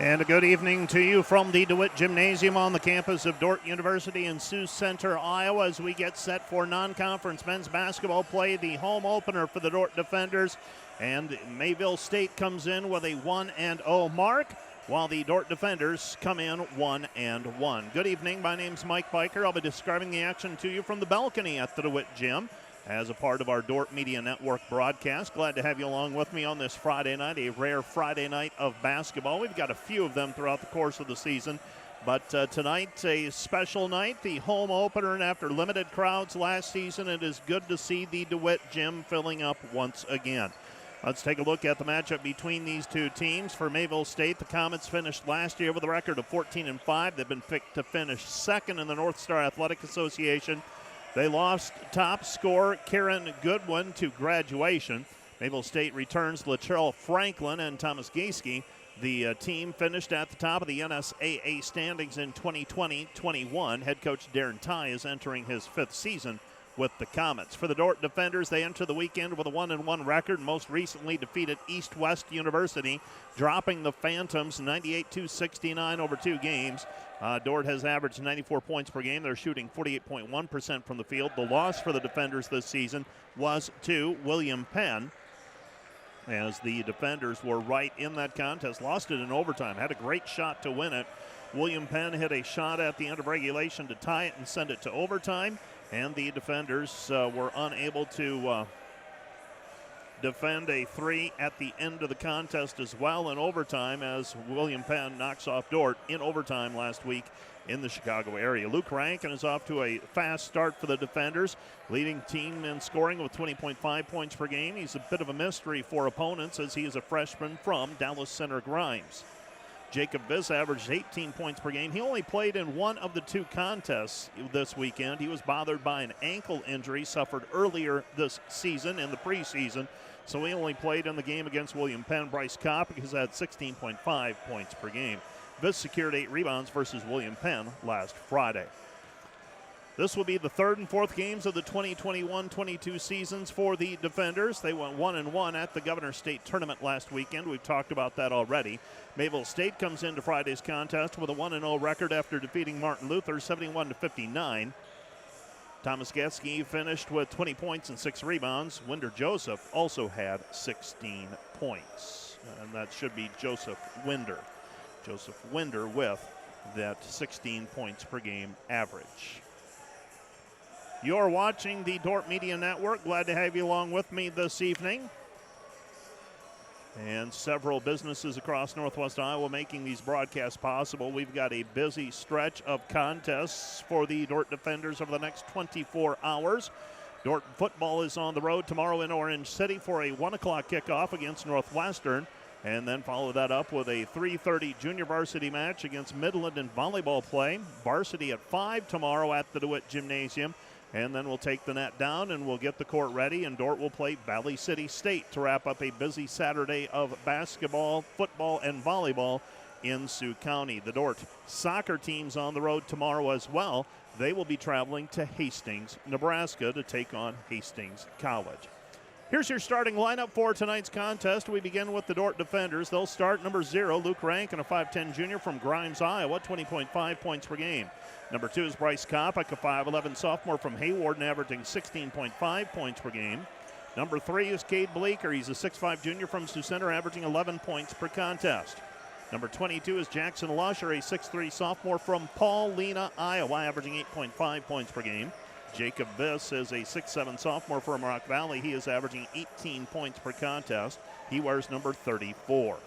And a good evening to you from the DeWitt Gymnasium on the campus of Dordt University in Sioux Center, Iowa, as we get set for non-conference men's basketball play, the home opener for the Dordt Defenders. And Mayville State comes in with a 1-0 mark, while the Dordt Defenders come in 1-1. Good evening. My name's Mike Biker. I'll be describing the action to you from the balcony at the DeWitt Gym as a part of our Dordt Media Network broadcast. Glad to have you along with me on this Friday night, a rare Friday night of basketball. We've got a few of them throughout the course of the season, but tonight a special night, the home opener, and after limited crowds last season, it is good to see the DeWitt Gym filling up once again. Let's take a look at the matchup between these two teams. For Mayville State, the Comets finished last year with a record of 14-5. They've been picked to finish second in the North Star Athletic Association. They lost top scorer Karen Goodwin to graduation. Mayville State returns Latrell Franklin and Thomas Gieske. The team finished at the top of the NSAA standings in 2020-21. Head coach Darren Ty is entering his fifth season with the Comets. For the Dordt Defenders, they enter the weekend with a 1-1 record, most recently defeated East West University, dropping the Phantoms 98-69 over 2 games. Dordt has averaged 94 points per game. They're shooting 48.1% from the field. The loss for the Defenders this season was to William Penn, as the Defenders were right in that contest. Lost it in overtime. Had a great shot to win it. William Penn hit a shot at the end of regulation to tie it and send it to overtime, and the Defenders were unable to defend a 3 at the end of the contest as well in overtime, as William Penn knocks off Dordt in overtime last week in the Chicago area. Luke Rankin is off to a fast start for the Defenders, leading team in scoring with 20.5 points per game. He's a bit of a mystery for opponents, as he is a freshman from Dallas Center Grimes. Jacob Viss averaged 18 points per game. He only played in one of the 2 contests this weekend. He was bothered by an ankle injury suffered earlier this season in the preseason, so he only played in the game against William Penn. Bryce Kopp has had 16.5 points per game. Viss secured 8 rebounds versus William Penn last Friday. This will be the 3rd and 4th games of the 2021-22 seasons for the Defenders. They went 1-1 at the Governor State Tournament last weekend. We've talked about that already. Mayville State comes into Friday's contest with a 1-0 record after defeating Martin Luther 71-59. Thomas Gieske finished with 20 points and 6 rebounds. Winder Joseph also had 16 points. And that should be Joseph Winder. Joseph Winder with that 16 points per game average. You're watching the Dordt Media Network. Glad to have you along with me this evening. And several businesses across Northwest Iowa making these broadcasts possible. We've got a busy stretch of contests for the Dordt Defenders over the next 24 hours. Dordt football is on the road tomorrow in Orange City for a 1 o'clock kickoff against Northwestern. And then follow that up with a 3:30 junior varsity match against Midland in volleyball play. Varsity at 5 tomorrow at the DeWitt Gymnasium. And then we'll take the net down and we'll get the court ready, and Dordt will play Valley City State to wrap up a busy Saturday of basketball, football, and volleyball in Sioux County. The Dordt soccer team's on the road tomorrow as well. They will be traveling to Hastings, Nebraska to take on Hastings College. Here's your starting lineup for tonight's contest. We begin with the Dordt Defenders. They'll start number 0, Luke Rankin, a 5'10 junior from Grimes, Iowa, 20.5 points per game. Number 2 is Bryce Kopic, a 5'11 sophomore from Hayward, averaging 16.5 points per game. Number 3 is Cade Bleeker. He's a 6'5 junior from Sioux Center, averaging 11 points per contest. Number 22 is Jackson Lusher, a 6'3 sophomore from Paulina, Iowa, averaging 8.5 points per game. Jacob Viss is a 6'7 sophomore from Rock Valley. He is averaging 18 points per contest. He wears number 34.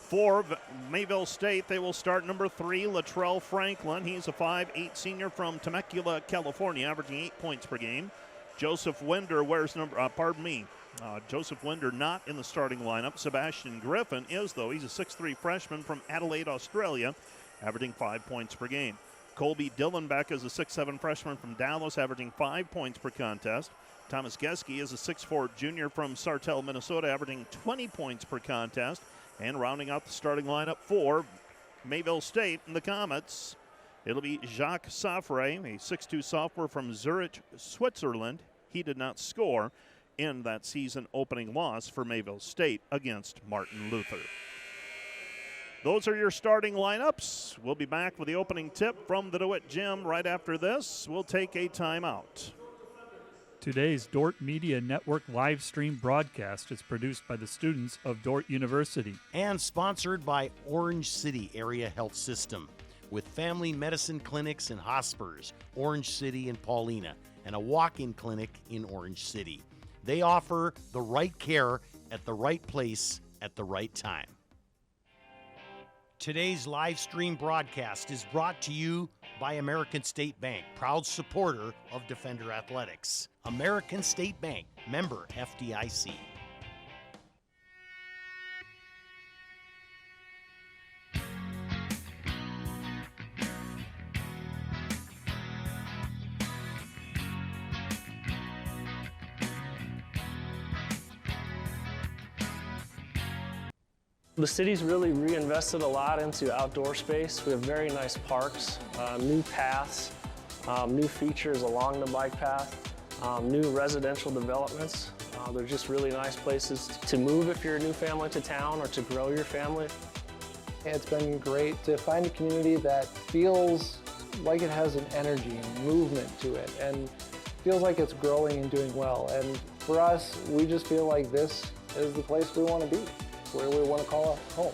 For Mayville State, they will start number 3, Latrell Franklin. He's a 5'8 senior from Temecula, California, averaging 8 points per game. Joseph Winder wears Joseph Winder not in the starting lineup. Sebastian Griffin is, though. He's a 6'3 freshman from Adelaide, Australia, averaging 5 points per game. Colby Dillenbeck is a 6'7 freshman from Dallas, averaging 5 points per contest. Thomas Gieske is a 6'4 junior from Sartell, Minnesota, averaging 20 points per contest. And rounding out the starting lineup for Mayville State and the Comets, it'll be Jacques Safre, a 6'2 sophomore from Zurich, Switzerland. He did not score in that season opening loss for Mayville State against Martin Luther. Those are your starting lineups. We'll be back with the opening tip from the DeWitt Gym right after this. We'll take a timeout. Today's Dordt Media Network live stream broadcast is produced by the students of Dordt University and sponsored by Orange City Area Health System with family medicine clinics and hospitals, Orange City and Paulina, and a walk-in clinic in Orange City. They offer the right care at the right place at the right time. Today's live stream broadcast is brought to you by American State Bank, proud supporter of Defender Athletics. American State Bank, member FDIC. The city's really reinvested a lot into outdoor space. We have very nice parks, new paths, new features along the bike path, new residential developments. They're just really nice places to move if you're a new family to town or to grow your family. It's been great to find a community that feels like it has an energy and movement to it and feels like it's growing and doing well. And for us, we just feel like this is the place we want to be, where we want to call home.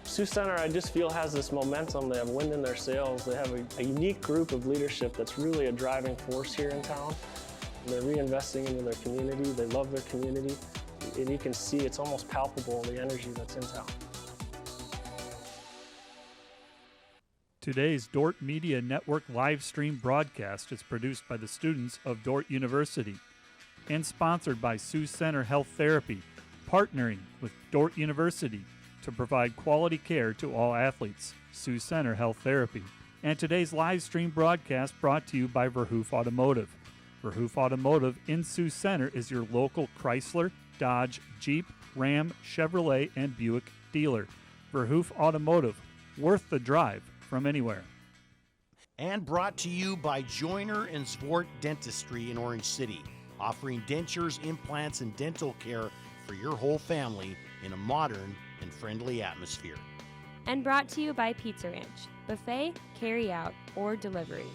Sioux Center, I just feel, has this momentum. They have wind in their sails. They have a unique group of leadership that's really a driving force here in town. They're reinvesting into their community. They love their community. And you can see it's almost palpable, the energy that's in town. Today's Dordt Media Network live stream broadcast is produced by the students of Dordt University and sponsored by Sioux Center Health Therapy, partnering with Dordt University to provide quality care to all athletes. Sioux Center Health Therapy. And today's live stream broadcast brought to you by Verhoof Automotive. Verhoof Automotive in Sioux Center is your local Chrysler, Dodge, Jeep, Ram, Chevrolet, and Buick dealer. Verhoof Automotive, worth the drive from anywhere. And brought to you by Joyner and Zwart Dentistry in Orange City, offering dentures, implants, and dental care for your whole family in a modern and friendly atmosphere. And brought to you by Pizza Ranch, buffet, carry out, or delivery.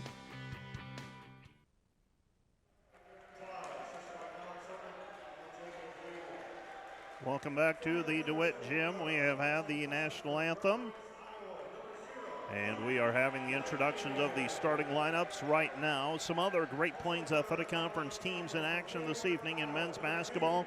Welcome back to the DeWitt Gym. We have had the national anthem, and we are having the introductions of the starting lineups right now. Some other Great Plains Athletic Conference teams in action this evening in men's basketball.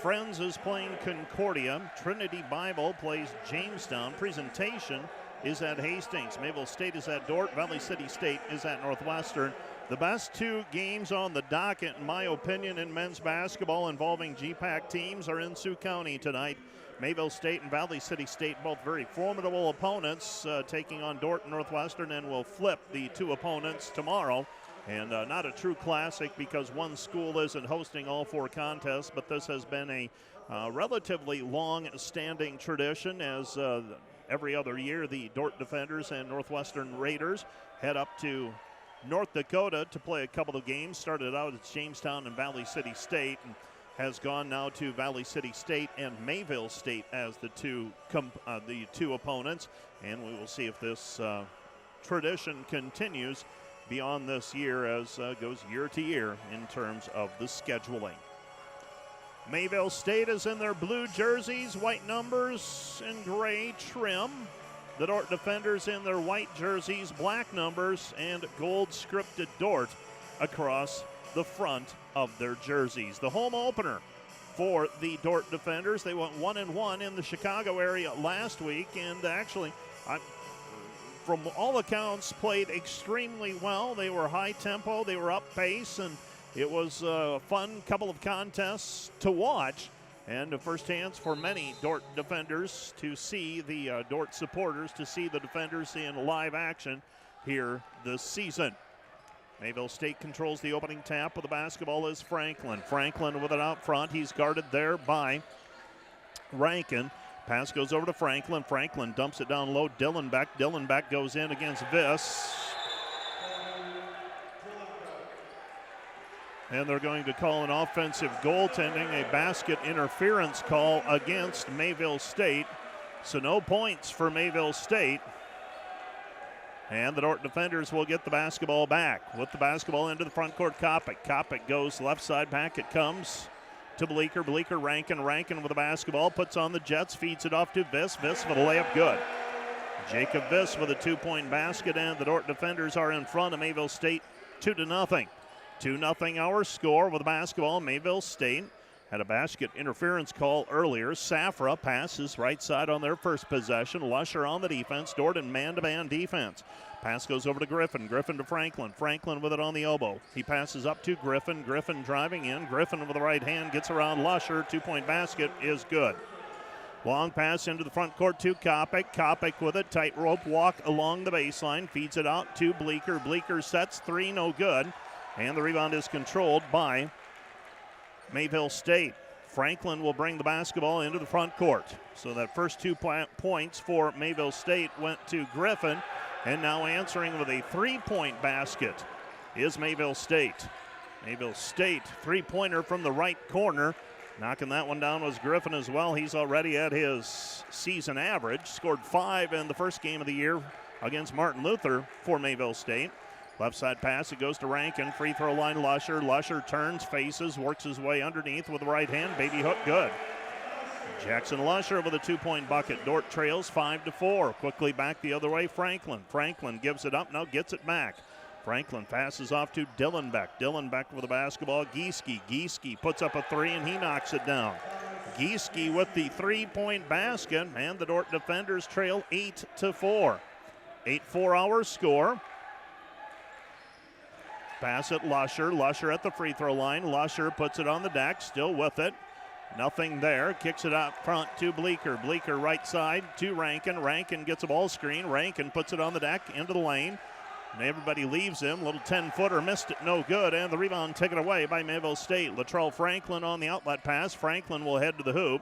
Friends is playing Concordia. Trinity Bible plays Jamestown. Presentation is at Hastings. Mayville State is at Dordt. Valley City State is at Northwestern. The best two games on the docket, in my opinion, in men's basketball involving GPAC teams are in Sioux County tonight. Mayville State and Valley City State, both very formidable opponents, taking on Dordt and Northwestern, and will flip the two opponents tomorrow. And not a true classic because one school isn't hosting all four contests, but this has been a relatively long-standing tradition as every other year the Dordt Defenders and Northwestern Raiders head up to North Dakota to play a couple of games. Started out at Jamestown and Valley City State and has gone now to Valley City State and Mayville State as the two opponents. And we will see if this tradition continues beyond this year as goes year to year in terms of the scheduling. Mayville State is in their blue jerseys, white numbers, and gray trim. The Dordt Defenders in their white jerseys, black numbers, and gold scripted Dordt across the front of their jerseys. The home opener for the Dordt Defenders. They went 1-1 in the Chicago area last week, and actually, from all accounts, played extremely well. They were high tempo, they were up pace, and it was a fun couple of contests to watch. And a first chance for many Dordt Defenders to see the Dordt supporters, to see the Defenders in live action here this season. Mayville State controls the opening tap with the basketball is Franklin. Franklin with it out front. He's guarded there by Rankin. Pass goes over to Franklin. Franklin dumps it down low. Dillenbeck. Dillenbeck goes in against Viss. And they're going to call an offensive goaltending, a basket interference call against Mayville State. So no points for Mayville State. And the Dordt defenders will get the basketball back. With the basketball into the front court, Kopic. Kopic goes left side, back it comes to Bleeker. Bleeker, Rankin with the basketball, puts on the Jets, feeds it off to Viss. Viss with a layup, good. Jacob Viss with a 2-point basket, and the Dordt defenders are in front of Mayville State 2-0. 2-0 our score with the basketball. Mayville State had a basket interference call earlier. Safra passes right side on their first possession. Lusher on the defense. Dordt in man-to-man defense. Pass goes over to Griffin. Griffin to Franklin. Franklin with it on the elbow. He passes up to Griffin. Griffin driving in. Griffin with the right hand gets around Lusher. 2-point basket is good. Long pass into the front court to Kopic. Kopic with a tightrope walk along the baseline. Feeds it out to Bleeker. Bleeker sets three, no good. And the rebound is controlled by Mayville State. Franklin will bring the basketball into the front court. So that first 2 points for Mayville State went to Griffin. And now answering with a 3-point basket is Mayville State. Mayville State, 3-pointer from the right corner. Knocking that one down was Griffin as well. He's already at his season average. Scored 5 in the first game of the year against Martin Luther for Mayville State. Left side pass, it goes to Rankin. Free throw line, Lusher. Lusher turns, faces, works his way underneath with the right hand. Baby hook, good. Jackson Lusher with a 2-point bucket. Dordt trails 5-4. Quickly back the other way, Franklin. Franklin gives it up, now gets it back. Franklin passes off to Dillenbeck. Dillenbeck with the basketball. Gieske. Gieske puts up a 3 and he knocks it down. Gieske with the 3-point basket, and the Dordt defenders trail 8-4. 8-4 our score. Pass it, Lusher. Lusher at the free throw line. Lusher puts it on the deck, still with it. Nothing there. Kicks it out front to Bleeker. Bleeker right side to Rankin. Rankin gets a ball screen. Rankin puts it on the deck into the lane. And everybody leaves him. Little 10-footer missed it, no good. And the rebound taken away by Mayville State. Latrell Franklin on the outlet pass. Franklin will head to the hoop.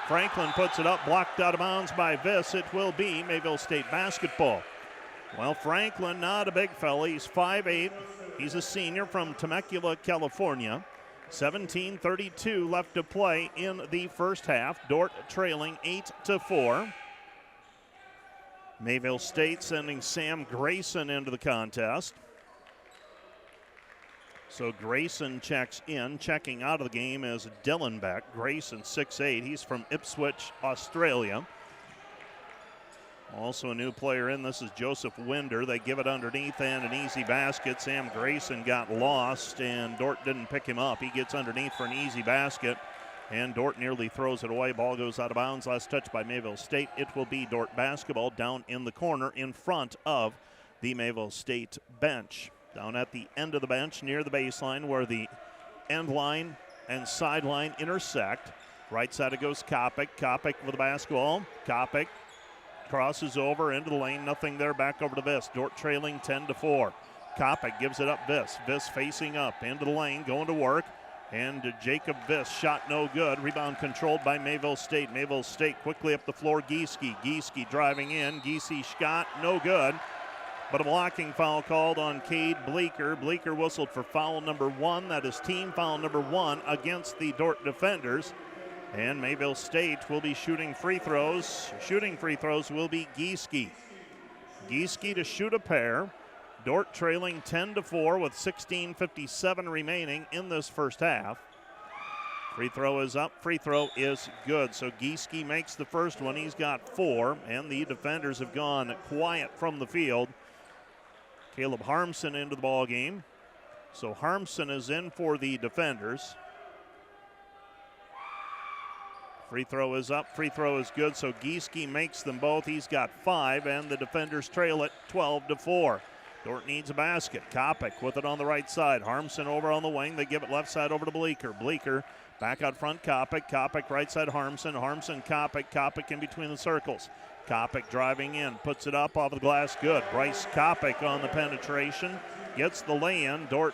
Franklin puts it up, blocked out of bounds by Viss. It will be Mayville State basketball. Well, Franklin, not a big fella. He's 5'8". He's a senior from Temecula, California. 17:32 left to play in the first half. Dordt trailing 8-4. Mayville State sending Sam Grayson into the contest. So Grayson checks in. Checking out of the game is Dillenbeck. Grayson 6'8". He's from Ipswich, Australia. Also a new player in, this is Joseph Winder. They give it underneath and an easy basket. Sam Grayson got lost and Dordt didn't pick him up. He gets underneath for an easy basket and Dordt nearly throws it away. Ball goes out of bounds. Last touch by Mayville State. It will be Dordt basketball down in the corner in front of the Mayville State bench. Down at the end of the bench near the baseline where the end line and sideline intersect. Right side it goes Kopic. Kopic with the basketball. Kopic crosses over into the lane, nothing there, back over to Viss. Dordt trailing 10-4. Kopic gives it up, Viss. Viss facing up into the lane, going to work. And Jacob Viss, shot no good. Rebound controlled by Mayville State. Mayville State quickly up the floor, Gieske. Gieske driving in, Gieske shot, no good. But a blocking foul called on Cade Bleeker. Bleeker whistled for foul number 1. That is team foul number 1 against the Dordt defenders. And Mayville State will be shooting free throws. Shooting free throws will be Gieske. Gieske to shoot a pair. Dordt trailing 10-4 with 16:57 remaining in this first half. Free throw is up. Free throw is good. So Gieske makes the first one. He's got 4. And the defenders have gone quiet from the field. Caleb Harmson into the ball game. So Harmson is in for the defenders. Free throw is up, free throw is good, so Gieske makes them both. He's got 5, and the defenders trail it 12-4. Dordt needs a basket. Kopic with it on the right side. Harmson over on the wing. They give it left side over to Bleeker. Bleeker back out front, Kopic. Kopic right side, Harmson. Harmson, Kopic. Kopic in between the circles. Kopic driving in, puts it up off the glass, good. Bryce Kopic on the penetration, gets the lay-in. Dordt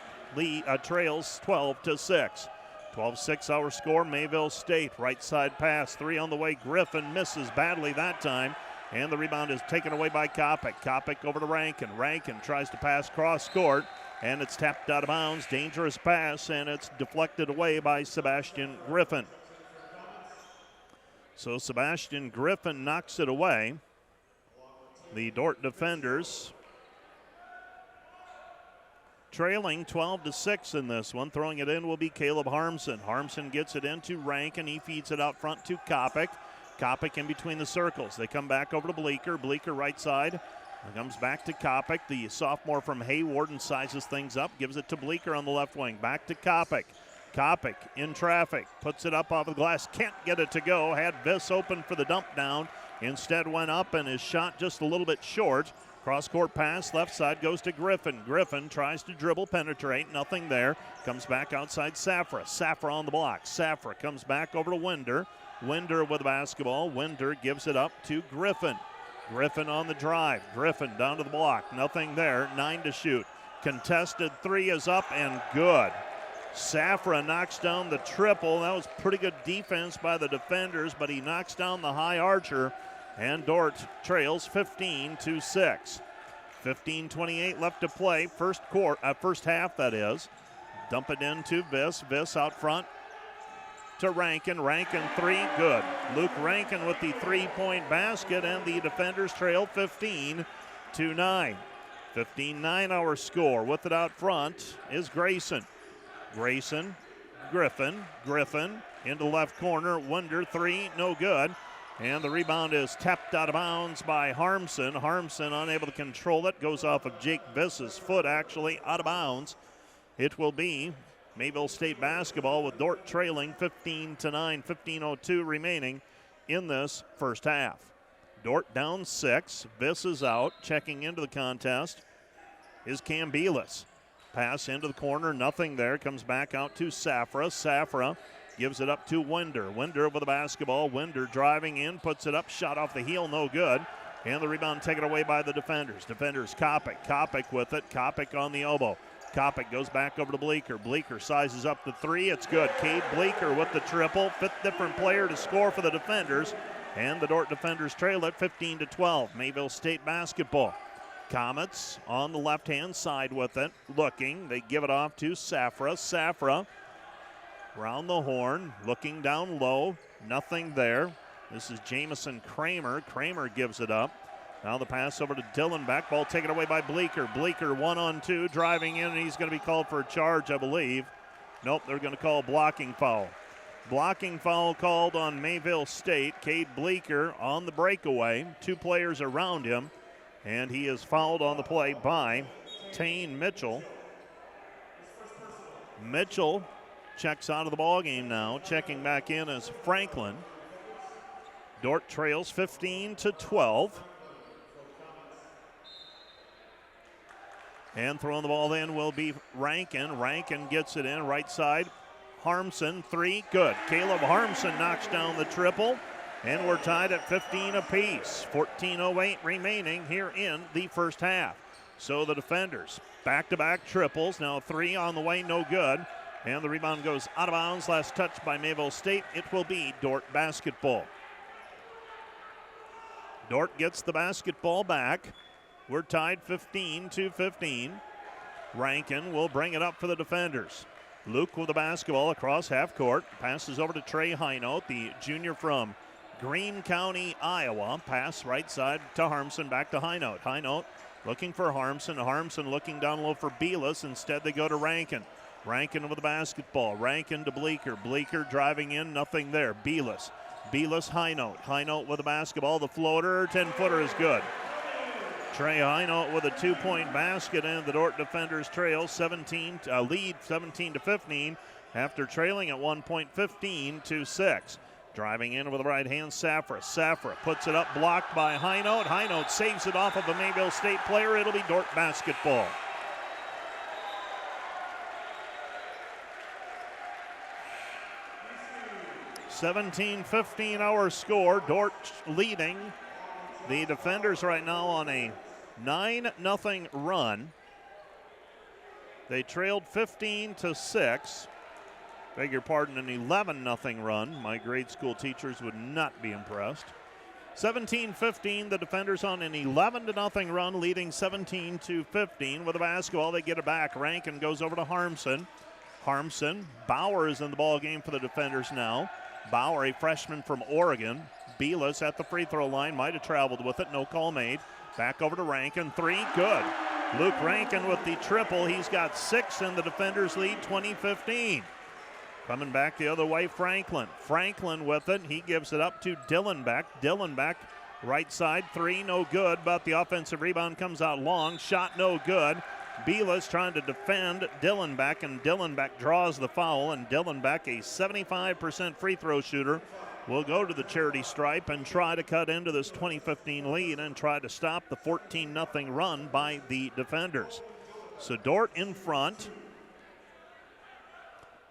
trails 12-6. 12-6 our score, Mayville State. Right side pass, 3 on the way. Griffin misses badly that time. And the rebound is taken away by Kopic. Kopic over to Rankin. Rankin tries to pass cross court. And it's tapped out of bounds. Dangerous pass, and it's deflected away by Sebastian Griffin. So Sebastian Griffin knocks it away. The Dordt defenders trailing 12-6 in this one. Throwing it in will be Caleb Harmson. Harmson gets it into Rankin. He feeds it out front to Kopic. Kopic in between the circles. They come back over to Bleeker. Bleeker right side. Comes back to Kopic. The sophomore from Hayward and sizes things up. Gives it to Bleeker on the left wing. Back to Kopic. Kopic in traffic. Puts it up off the glass. Can't get it to go. Had Viss open for the dump down. Instead went up and his shot just a little bit short. Cross-court pass, left side goes to Griffin. Griffin tries to dribble, penetrate, nothing there. Comes back outside Safra. Safra on the block. Safra comes back over to Winder. Winder with the basketball. Winder gives it up to Griffin. Griffin on the drive. Griffin down to the block. Nothing there. 9 to shoot. Contested three is up and good. Safra knocks down the triple. That was pretty good defense by the defenders, but he knocks down the high archer. And Dordt trails 15-6. 15:28 left to play. First half, that is. Dump it into Viss. Viss out front to Rankin. Rankin three, good. Luke Rankin with the three-point basket, and the defenders trail 15-9. 15-9 our score. With it out front is Grayson. Grayson, Griffin into left corner. Winder three, no good. And the rebound is tapped out of bounds by Harmson. Harmson unable to control it. Goes off of Jake Viss's foot, actually out of bounds. It will be Mayville State basketball with Dordt trailing 15-9, 15:02 remaining in this first half. Dordt down 6. Viss is out. Checking into the contest is Cambilis. Pass into the corner, nothing there. Comes back out to Safra. Safra gives it up to Winder. Winder with the basketball. Winder driving in, puts it up, shot off the heel, no good. And the rebound taken away by the defenders. Defenders Kopic. Kopic with it. Kopic on the elbow. Kopic goes back over to Bleeker. Bleeker sizes up the three. It's good. Cade Bleeker with the triple. Fifth different player to score for the defenders. And the Dordt defenders trail at 15-12. Mayville State basketball. Comets on the left-hand side with it. Looking. They give it off to Safra. Safra round the horn, looking down low, nothing there. This is Jamison Kramer. Kramer gives it up. Now the pass over to Dillon. Back ball taken away by Bleeker. Bleeker 1-on-2, driving in, and he's going to be called for a charge, I believe. Nope, they're going to call a blocking foul. Blocking foul called on Mayville State. Cade Bleeker on the breakaway. Two players around him, and he is fouled on the play by Tane Mitchell. Mitchell checks out of the ball game now. Checking back in is Franklin. Dordt trails 15-12. And throwing the ball in will be Rankin. Rankin gets it in right side. Harmson three, good. Caleb Harmson knocks down the triple. And we're tied at 15 apiece. 14:08 remaining here in the first half. So the defenders back-to-back triples. Now three on the way, no good. And the rebound goes out of bounds. Last touch by Mayville State. It will be Dordt basketball. Dordt gets the basketball back. We're tied 15-15. Rankin will bring it up for the defenders. Luke with the basketball across half court. Passes over to Trey Hinote, the junior from Greene County, Iowa. Pass right side to Harmson, back to Hinote. Hinote looking for Harmson. Harmson looking down low for Belis. Instead they go to Rankin. Rankin with the basketball. Rankin to Bleeker. Bleeker driving in, nothing there. Belis. Belis, Hinote. Hinote with the basketball. The floater, 10-footer is good. Trey Hinote with a two-point basket, and the Dordt defenders trail lead 17-15 after trailing at 1 point, 15-6. Driving in with the right hand, Safra. Safra puts it up, blocked by Hinote. Hinote saves it off of a Mayville State player. It'll be Dordt basketball. (17-15) our score. Dordt leading the defenders right now on a 9-0 run. They trailed 15-6. Beg your pardon, an 11-0 run. My grade school teachers would not be impressed. 17-15, the defenders on an 11-0 run, leading 17-15. With the basketball, they get it back. Rankin goes over to Harmson. Harmson, Bauer is in the ball game for the defenders now. Bauer, a freshman from Oregon. Belis at the free throw line, might have traveled with it, no call made. Back over to Rankin, 3, good. Luke Rankin with the triple, he's got 6 and the defenders lead 20-15. Coming back the other way, Franklin. Franklin with it, he gives it up to Dillenbeck. Dillenbeck, right side, 3, no good, but the offensive rebound comes out long, shot no good. Belis trying to defend Dillenbeck, and Dillenbeck draws the foul, and Dillenbeck, a 75% free throw shooter, will go to the charity stripe and try to cut into this 20-15 lead and try to stop the 14-0 run by the defenders. So Dordt in front.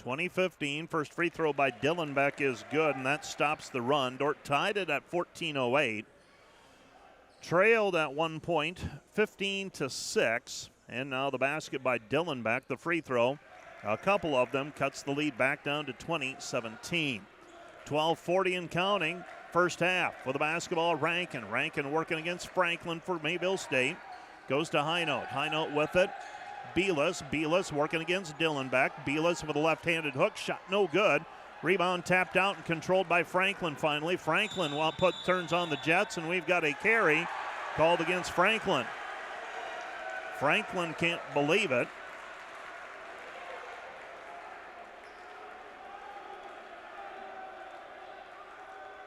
20-15, first free throw by Dillenbeck is good, and that stops the run. Dordt tied it at 14:08. Trailed at one point, 15-6. And now the basket by Dillenbeck, the free throw. A couple of them cuts the lead back down to 20-17. 12:40 and counting, first half. For the basketball, Rankin. Rankin working against Franklin for Mayville State. Goes to Highnote. Highnote with it. Belis. Belis working against Dillenbeck. Belis with a left-handed hook. Shot no good. Rebound tapped out and controlled by Franklin finally. Franklin turns on the Jets, and we've got a carry called against Franklin. Franklin can't believe it.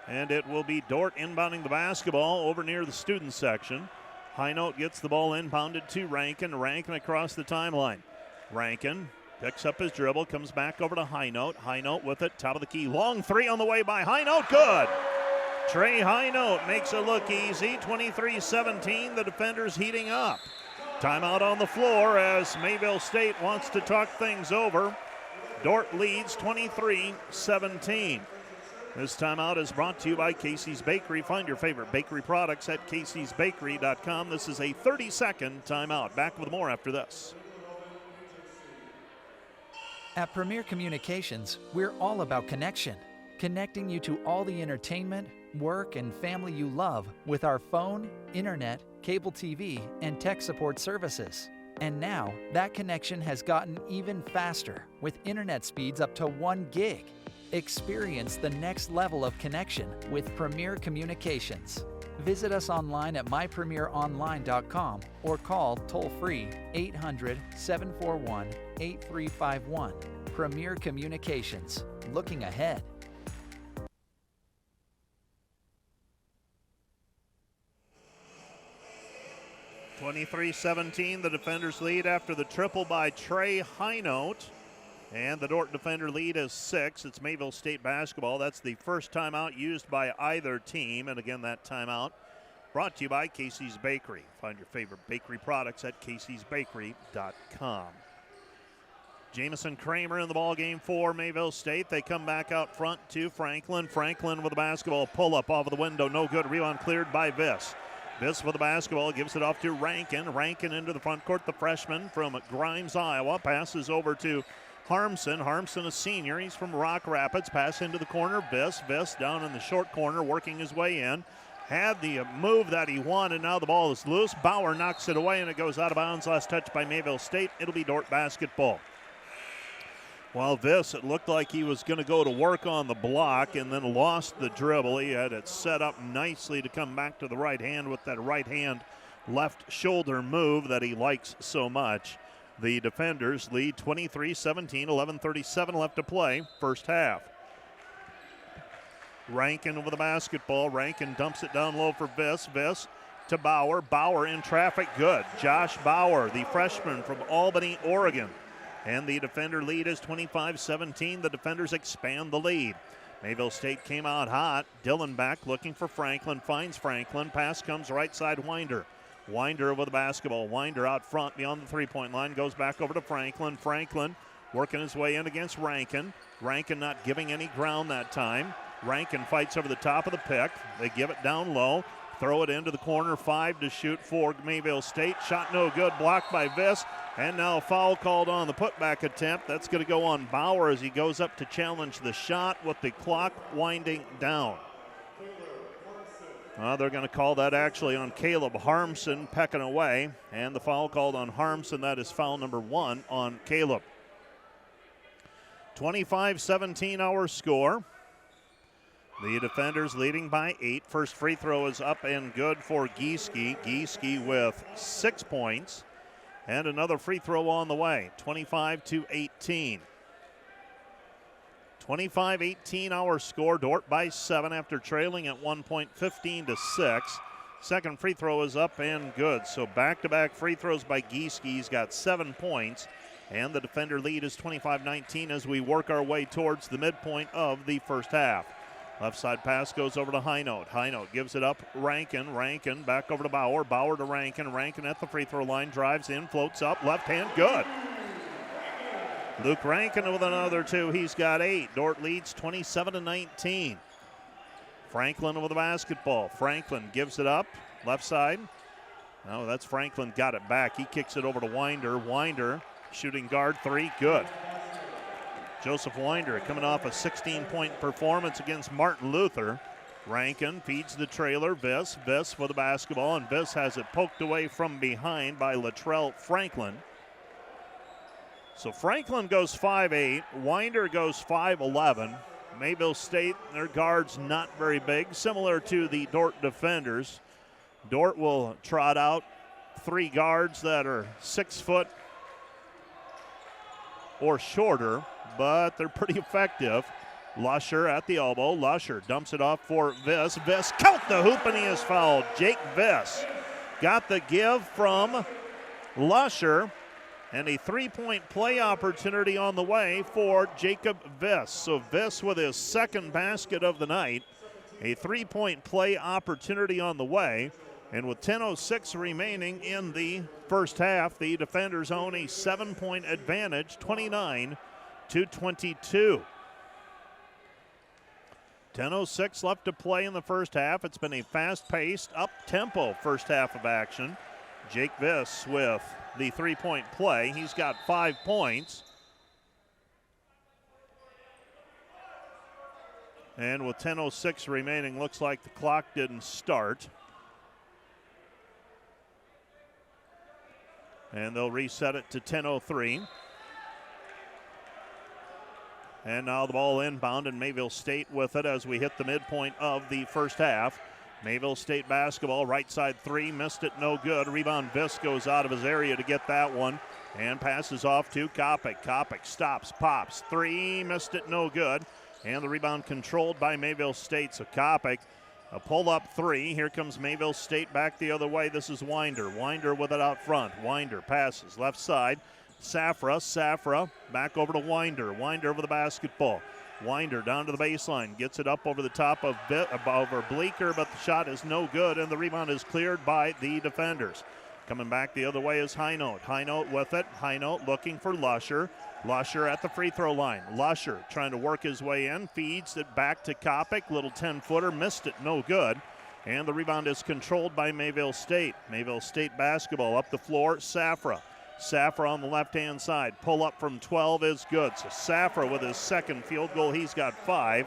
And it will be Dordt inbounding the basketball over near the student section. Highnote gets the ball inbounded to Rankin. Rankin across the timeline. Rankin picks up his dribble, comes back over to Highnote. Highnote with it, top of the key. Long 3 on the way by Highnote, good. Trey Highnote makes it look easy. 23-17, the defenders heating up. Timeout on the floor as Mayville State wants to talk things over. Dordt leads 23-17. This timeout is brought to you by Casey's Bakery. Find your favorite bakery products at caseysbakery.com. This is a 30-second timeout. Back with more after this. At Premier Communications, we're all about connection. Connecting you to all the entertainment, work, and family you love with our phone, internet, cable TV, and tech support services. And now, that connection has gotten even faster with internet speeds up to 1 gig. Experience the next level of connection with Premier Communications. Visit us online at mypremieronline.com or call toll-free 800-741-8351. Premier Communications, looking ahead. 23-17, the defenders lead after the triple by Trey Highnote. And the Dordt defender lead is 6. It's Mayville State basketball. That's the first timeout used by either team. And again, that timeout brought to you by Casey's Bakery. Find your favorite bakery products at caseysbakery.com. Jamison Kramer in the ball game for Mayville State. They come back out front to Franklin. Franklin with the basketball pull-up off of the window. No good. Rebound cleared by Viss. Viss with the basketball gives it off to Rankin. Rankin into the front court. The freshman from Grimes, Iowa. Passes over to Harmson. Harmson, a senior. He's from Rock Rapids. Pass into the corner. Viss down in the short corner, working his way in. Had the move that he wanted. Now the ball is loose. Bauer knocks it away, and it goes out of bounds. Last touch by Mayville State. It'll be Dordt basketball. While Viss, it looked like he was going to go to work on the block and then lost the dribble. He had it set up nicely to come back to the right hand with that right hand left shoulder move that he likes so much. The defenders lead 23-17, 11:37 left to play, first half. Rankin with the basketball. Rankin dumps it down low for Viss. Viss to Bauer. Bauer in traffic, good. Josh Bauer, the freshman from Albany, Oregon. And the defender lead is 25-17. The defenders expand the lead. Mayville State came out hot. Dillenbeck looking for Franklin, finds Franklin. Pass comes right side, Winder. Winder with the basketball. Winder out front beyond the three-point line. Goes back over to Franklin. Franklin working his way in against Rankin. Rankin not giving any ground that time. Rankin fights over the top of the pick. They give it down low. Throw it into the corner. 5 to shoot for Mayville State. Shot no good. Blocked by Viss. And now a foul called on the putback attempt. That's going to go on Bauer as he goes up to challenge the shot with the clock winding down. They're going to call that actually on Caleb Harmson pecking away. And the foul called on Harmson. That is foul number 1 on Caleb. 25-17 our score. The defenders leading by 8. First free throw is up and good for Gieske. Gieske with 6 points. And another free throw on the way, 25-18. 25-18 our score. Dordt by 7 after trailing at 1 point, 15-6. Second free throw is up and good. So back-to-back free throws by Gieske. He's got 7 points. And the defender lead is 25-19 as we work our way towards the midpoint of the first half. Left side pass goes over to Highnote. Highnote gives it up. Rankin. Rankin back over to Bauer. Bauer to Rankin. Rankin at the free throw line. Drives in. Floats up. Left hand. Good. Luke Rankin with another 2. He's got 8. Dordt leads 27-19. Franklin with the basketball. Franklin gives it up. Left side. Oh, that's Franklin. Got it back. He kicks it over to Winder. Winder shooting guard 3. Good. Joseph Winder coming off a 16-point performance against Martin Luther. Rankin feeds the trailer. Viss for the basketball, and Viss has it poked away from behind by Latrell Franklin. So Franklin goes 5'8", Winder goes 5'11". Mayville State, their guards not very big, similar to the Dordt defenders. Dordt will trot out 3 guards that are 6 foot or shorter, but they're pretty effective. Lusher at the elbow. Lusher dumps it off for Viss. Viss count the hoop, and he is fouled. Jake Viss got the give from Lusher, and a 3-point play opportunity on the way for Jacob Viss. So Viss with his second basket of the night. A 3-point play opportunity on the way. And with 10:06 remaining in the first half, the defenders own a 7-point advantage, 29-22. 10:06 left to play in the first half. It's been a fast-paced, up-tempo first half of action. Jake Viss with the 3-point play. He's got 5 points. And with 10:06 remaining, looks like the clock didn't start. And they'll reset it to 10:03. And now the ball inbound, and Mayville State with it as we hit the midpoint of the first half. Mayville State basketball, right side 3, missed it, no good. Rebound, Viss goes out of his area to get that one and passes off to Kopic. Kopic stops, pops, 3, missed it, no good. And the rebound controlled by Mayville State. So Kopic, a pull-up 3. Here comes Mayville State back the other way. This is Winder. Winder with it out front. Winder passes left side. Safra back over to Winder. Winder over the basketball. Winder down to the baseline. Gets it up over the top of over Bleeker, but the shot is no good, and the rebound is cleared by the defenders. Coming back the other way is Highnote. Highnote with it. Highnote looking for Lusher. Lusher at the free throw line. Lusher trying to work his way in. Feeds it back to Kopic. Little 10-footer. Missed it. No good. And the rebound is controlled by Mayville State. Mayville State basketball up the floor. Safra on the left-hand side. Pull up from 12 is good. So Safra with his second field goal. He's got 5.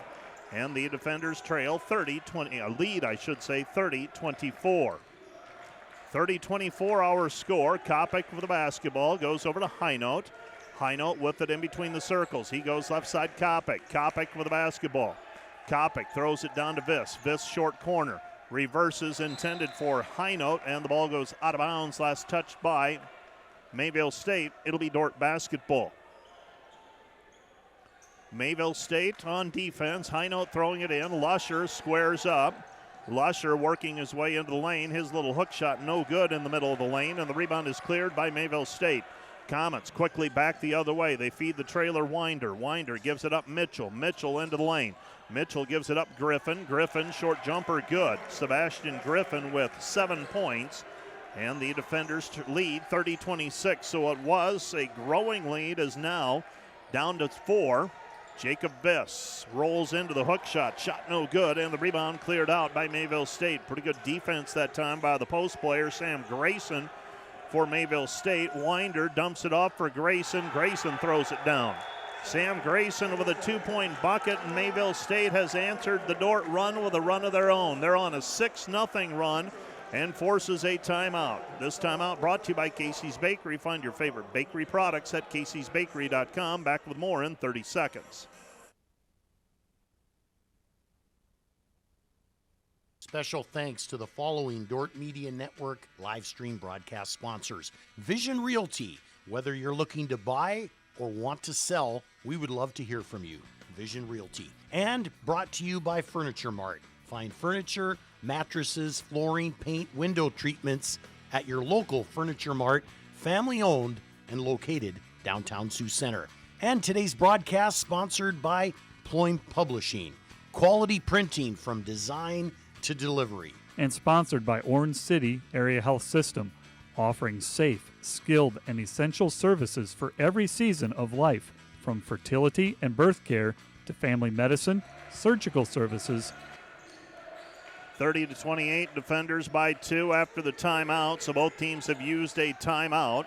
And the defenders trail 30-20. Lead, I should say, 30-24. 30-24 our score. Kopic with the basketball. Goes over to Highnote. Highnote with it in between the circles. He goes left side Kopic. Kopic with the basketball. Kopic throws it down to Viss. Viss short corner. Reverses intended for Highnote, and the ball goes out of bounds. Last touched by Mayville State. It'll be Dordt basketball. Mayville State on defense. Highnote throwing it in. Lusher squares up. Lusher working his way into the lane. His little hook shot no good in the middle of the lane, and the rebound is cleared by Mayville State. Comets quickly back the other way. They feed the trailer Winder. Winder gives it up Mitchell. Mitchell into the lane. Mitchell gives it up Griffin. Griffin short jumper good. Sebastian Griffin with 7 points. And the defenders lead 30-26. So it was a growing lead, is now down to 4. Jacob Viss rolls into the hook shot. Shot no good, and the rebound cleared out by Mayville State. Pretty good defense that time by the post player, Sam Grayson, for Mayville State. Winder dumps it off for Grayson. Grayson throws it down. Sam Grayson with a 2-point bucket, and Mayville State has answered the Dordt run with a run of their own. They're on a 6-0 run and forces a timeout. This timeout brought to you by Casey's Bakery. Find your favorite bakery products at caseysbakery.com. Back with more in 30 seconds. special thanks to the following Dordt Media Network live stream broadcast sponsors. Vision Realty. Whether you're looking to buy or want to sell, we would love to hear from you. Vision Realty. And brought to you by Furniture Mart. Find furniture, mattresses, flooring, paint, window treatments at your local Furniture Mart, family owned and located downtown Sioux Center. And today's broadcast sponsored by Ployne Publishing. Quality printing from design to delivery. And sponsored by Orange City Area Health System, offering safe, skilled, and essential services for every season of life, from fertility and birth care to family medicine, surgical services. 30-28, Defenders by 2 after the timeout, so both teams have used a timeout.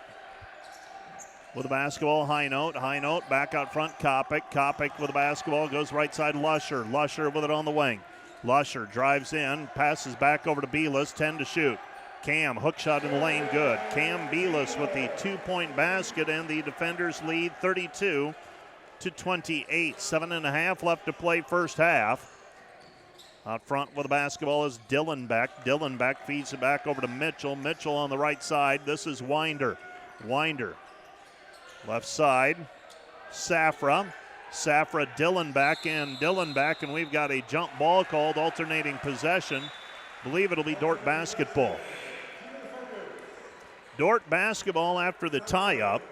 With the basketball, High Note back out front, Kopic with the basketball, goes right side, Lusher with it on the wing. Lusher drives in, passes back over to Belis, 10 to shoot. Cam, hook shot in the lane, good. Cam Belis with the 2-point basket, and the Defenders lead 32-28. 7.5 left to play first half. Out front with the basketball is Dillenbeck. Dillenbeck feeds it back over to Mitchell. Mitchell on the right side. This is Winder. Left side, Safra, Dillenbeck, and we've got a jump ball called, alternating possession. Believe it'll be Dordt basketball. Dordt basketball after the tie-up.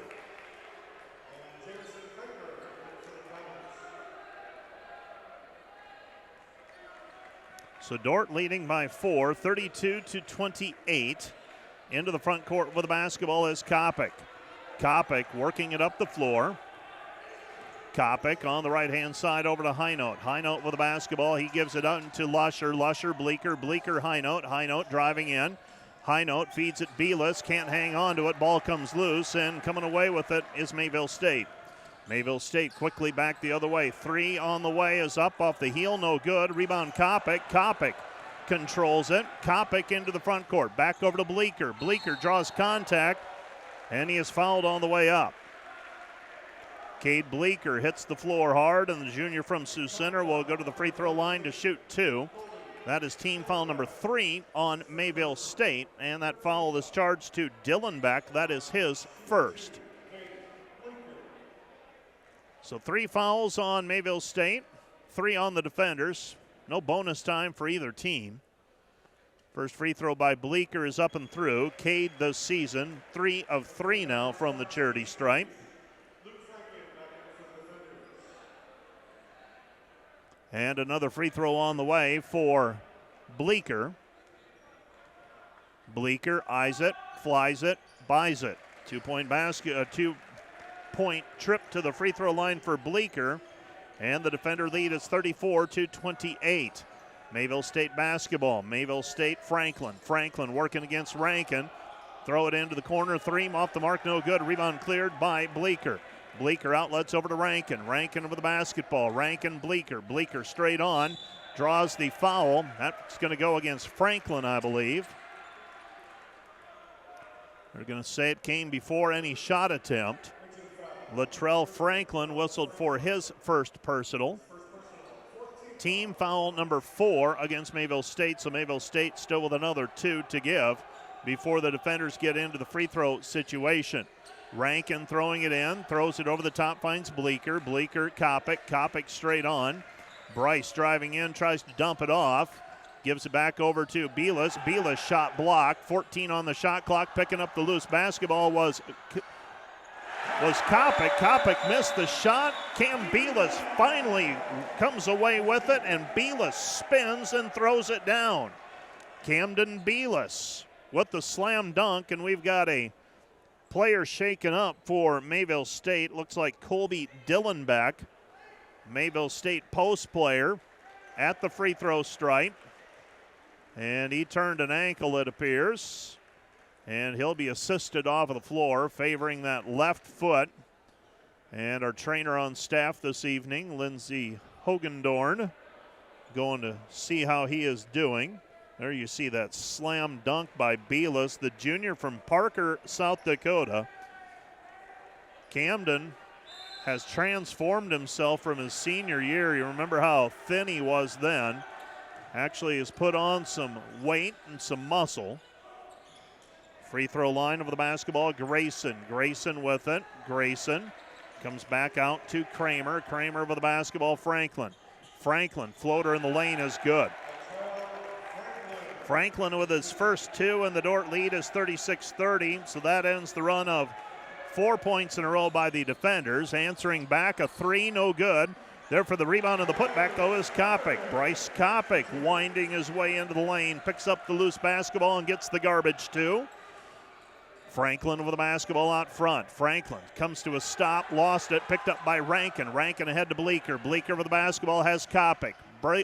So Dordt leading by 4, 32-28. Into the front court with the basketball is Kopic. Kopic working it up the floor. Kopic on the right-hand side over to High Note. High Note with the basketball. He gives it out to Lusher. Lusher, Bleeker, High Note. High Note driving in. High Note feeds it Belis. Can't hang on to it. Ball comes loose, and coming away with it is Mayville State. Mayville State quickly back the other way. 3 on the way is up off the heel. No good. Rebound Kopic. Kopic controls it. Kopic into the front court. Back over to Bleeker. Bleeker draws contact, and he is fouled on the way up. Cade Bleeker hits the floor hard, and the junior from Sioux Center will go to the free throw line to shoot 2. That is team foul number 3 on Mayville State, and that foul is charged to Dillenbeck. That is his first. So 3 fouls on Mayville State, 3 on the Defenders. No bonus time for either team. First free throw by Bleeker is up and through. Cade this season, 3 of 3 now from the charity stripe. And another free throw on the way for Bleeker. Bleeker eyes it, flies it, buys it. 2-point basket, a 2-point trip to the free throw line for Bleeker. And the Defender lead is 34-28. Mayville State basketball. Mayville State, Franklin. Franklin working against Rankin. Throw it into the corner. 3 off the mark, no good. Rebound cleared by Bleeker. Bleeker outlets over to Rankin. Rankin with the basketball. Rankin, Bleeker. Bleeker straight on. Draws the foul. That's going to go against Franklin, I believe. They're going to say it came before any shot attempt. Latrell Franklin whistled for his first personal. Team foul number 4 against Mayville State, so Mayville State still with another 2 to give before the Defenders get into the free throw situation. Rankin throwing it in, throws it over the top, finds Bleeker. Bleeker, Kopic. Kopic straight on. Bryce driving in, tries to dump it off. Gives it back over to Belis. Belis shot blocked. 14 on the shot clock. Picking up the loose basketball was Kopic. Kopic missed the shot. Cam Belis finally comes away with it, and Belis spins and throws it down. Camden Belis with the slam dunk, and we've got a player shaken up for Mayville State. Looks like Colby Dillenbeck, Mayville State post player, at the free throw stripe. And he turned an ankle, it appears. And he'll be assisted off of the floor, favoring that left foot. And our trainer on staff this evening, Lindsey Hogendorn, going to see how he is doing. There you see that slam dunk by Belis, the junior from Parker, South Dakota. Camden has transformed himself from his senior year. You remember how thin he was then. Actually has put on some weight and some muscle. Free throw line over the basketball, Grayson. Grayson with it. Grayson comes back out to Kramer. Kramer over the basketball, Franklin. Franklin, floater in the lane is good. Franklin with his first two, and the Dordt lead is 36-30, so that ends the run of 4 points in a row by the defenders. Answering back, a three, no good. There for the rebound and the putback, though, is Kopic. Bryce Kopic winding his way into the lane, picks up the loose basketball and gets the garbage, too. Franklin with the basketball out front. Franklin comes to a stop, lost it, picked up by Rankin. Rankin ahead to Bleeker. Bleeker with the basketball has Kopic.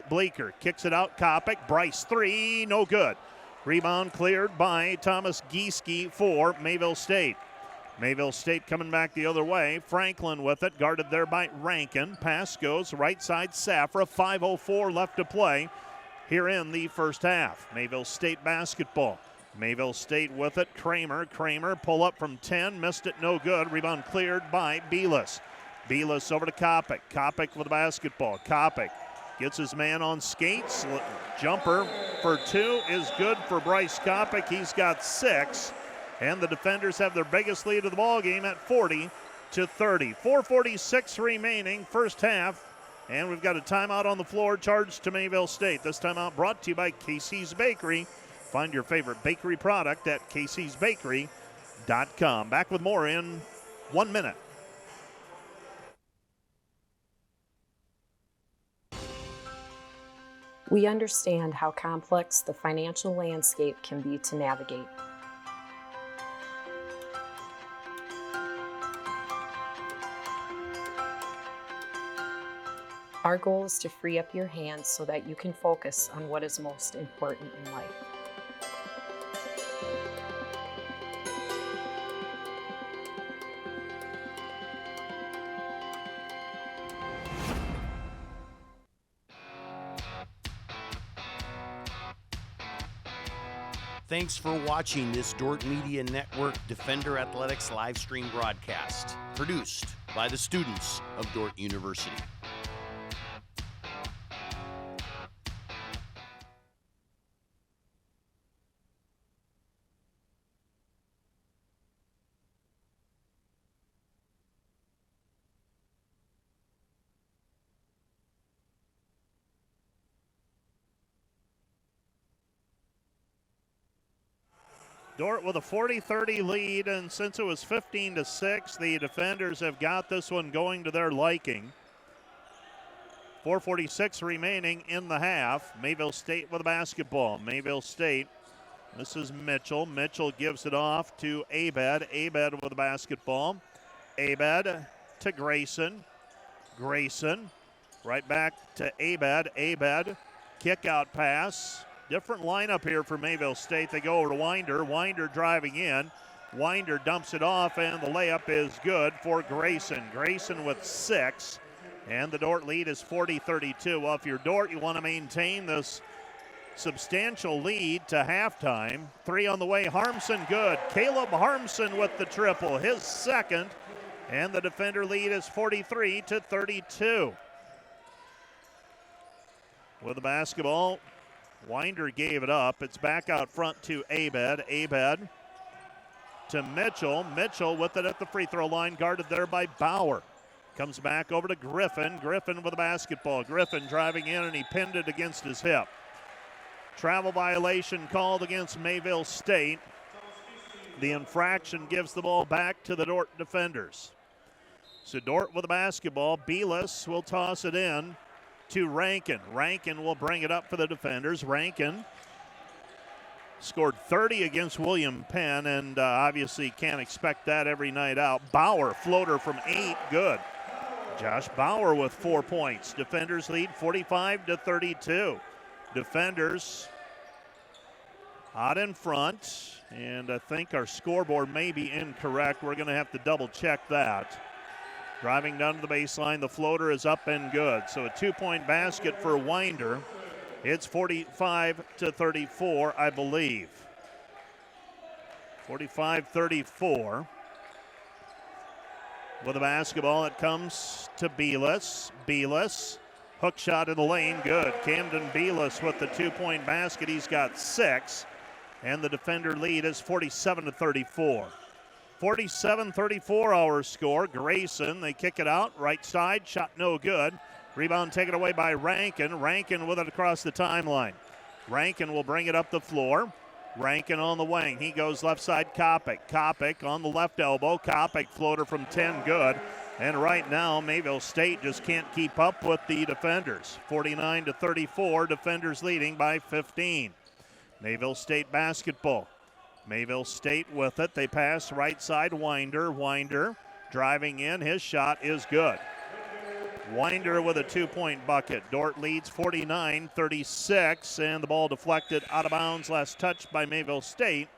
Bleeker kicks it out, Kopic. Bryce, three, no good. Rebound cleared by Thomas Gieske for Mayville State. Mayville State coming back the other way. Franklin with it, guarded there by Rankin. Pass goes right side, Safra. 5:04 left to play here in the first half. Mayville State basketball. Mayville State with it. Kramer pull up from 10, missed it, no good. Rebound cleared by Belis. Belis over to Kopic. Kopic with the basketball. Kopic gets his man on skates. Jumper for two is good for Bryce Kopic. He's got 6. And the defenders have their biggest lead of the ball game at 40-30. 4:46 remaining, first half. And we've got a timeout on the floor charged to Mayville State. This timeout brought to you by Casey's Bakery. Find your favorite bakery product at caseysbakery.com. Back with more in 1 minute. We understand how complex the financial landscape can be to navigate. Our goal is to free up your hands so that you can focus on what is most important in life. Thanks for watching this Dordt Media Network Defender Athletics live stream broadcast, produced by the students of Dordt University. Dordt with a 40-30 lead, and since it was 15-6, the defenders have got this one going to their liking. 4:46 remaining in the half. Mayville State with the basketball. Mayville State, this is Mitchell. Mitchell gives it off to Abed. Abed with the basketball. Abed to Grayson. Grayson right back to Abed. Abed, kick out pass. Different lineup here for Mayville State. They go over to Winder. Winder driving in. Winder dumps it off, and the layup is good for Grayson. Grayson with 6, and the Dordt lead is 40-32. Well, if you're Dordt, you want to maintain this substantial lead to halftime. 3 on the way. Harmson good. Caleb Harmson with the triple, his second, and the defender lead is 43-32. With the basketball, Winder gave it up. It's back out front to Abed. Abed to Mitchell. Mitchell with it at the free throw line, guarded there by Bauer. Comes back over to Griffin. Griffin with the basketball. Griffin driving in, and he pinned it against his hip. Travel violation called against Mayville State. The infraction gives the ball back to the Dordt defenders. So Dordt with the basketball. Belis will toss it in to Rankin. Rankin will bring it up for the defenders. Rankin scored 30 against William Penn, and obviously can't expect that every night out. Bauer, floater from 8, good. Josh Bauer with 4 points. Defenders lead 45-32. Defenders out in front, and I think our scoreboard may be incorrect. We're going to have to double check that. Driving down to the baseline, the floater is up and good. So a 2-point basket for Winder. It's 45-34, I believe. 45-34. With the basketball, it comes to Belis. Belis Hook shot in the lane, good. Camden Belis with the 2-point basket. He's got 6. And the defender lead is 47-34. 47-34 our score. Grayson, they kick it out. Right side, shot no good. Rebound taken away by Rankin. Rankin with it across the timeline. Rankin will bring it up the floor. Rankin on the wing. He goes left side, Kopic. Kopic on the left elbow. Kopic floater from 10, good. And right now, Mayville State just can't keep up with the defenders. 49-34, defenders leading by 15. Mayville State basketball. Mayville State with it. They pass right side, Winder. Winder driving in. His shot is good. Winder with a 2-point bucket. Dordt leads 49-36, and the ball deflected out of bounds. Last touched by Mayville State.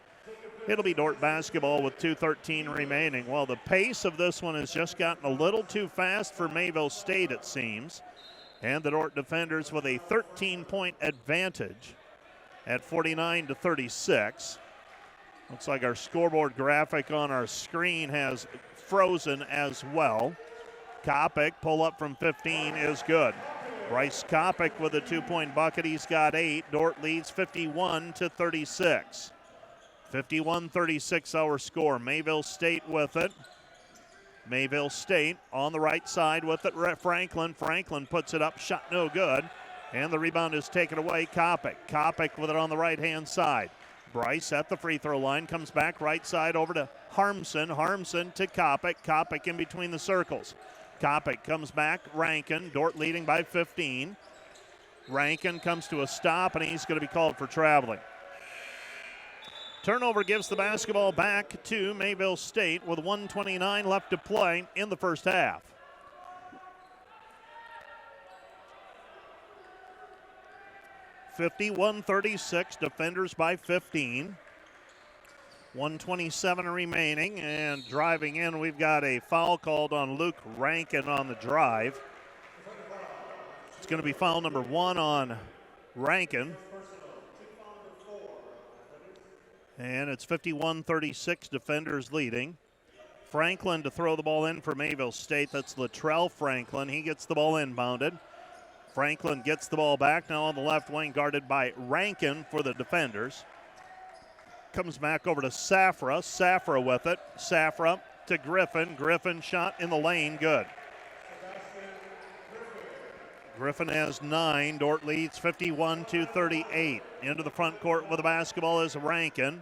It'll be Dordt basketball with 2:13 remaining. Well, the pace of this one has just gotten a little too fast for Mayville State, it seems. And the Dordt defenders with a 13-point advantage at 49-36. Looks like our scoreboard graphic on our screen has frozen as well. Kopic, pull up from 15 is good. Bryce Kopic with a 2-point bucket. He's got 8. Dordt leads 51-36. 51-36 our score. Mayville State with it. Mayville State on the right side with it. Franklin. Franklin puts it up. Shot no good. And the rebound is taken away. Kopic. Kopic with it on the right-hand side. Bryce at the free throw line. Comes back right side over to Harmson. Harmson to Kopic. Kopic in between the circles. Kopic comes back. Rankin. Dordt leading by 15. Rankin comes to a stop, and he's going to be called for traveling. Turnover gives the basketball back to Mayville State with 1:29 left to play in the first half. (51-36), defenders by 15. 1:27 remaining, and driving in, we've got a foul called on Luke Rankin on the drive. It's going to be foul number 1 on Rankin. And it's 51-36, defenders leading. Franklin to throw the ball in for Mayville State. That's Latrell Franklin. He gets the ball inbounded. Franklin gets the ball back now on the left wing, guarded by Rankin for the defenders. Comes back over to Safra. Safra with it. Safra to Griffin. Griffin shot in the lane, good. Griffin has 9. Dordt leads 51-38. Into the front court with the basketball is Rankin.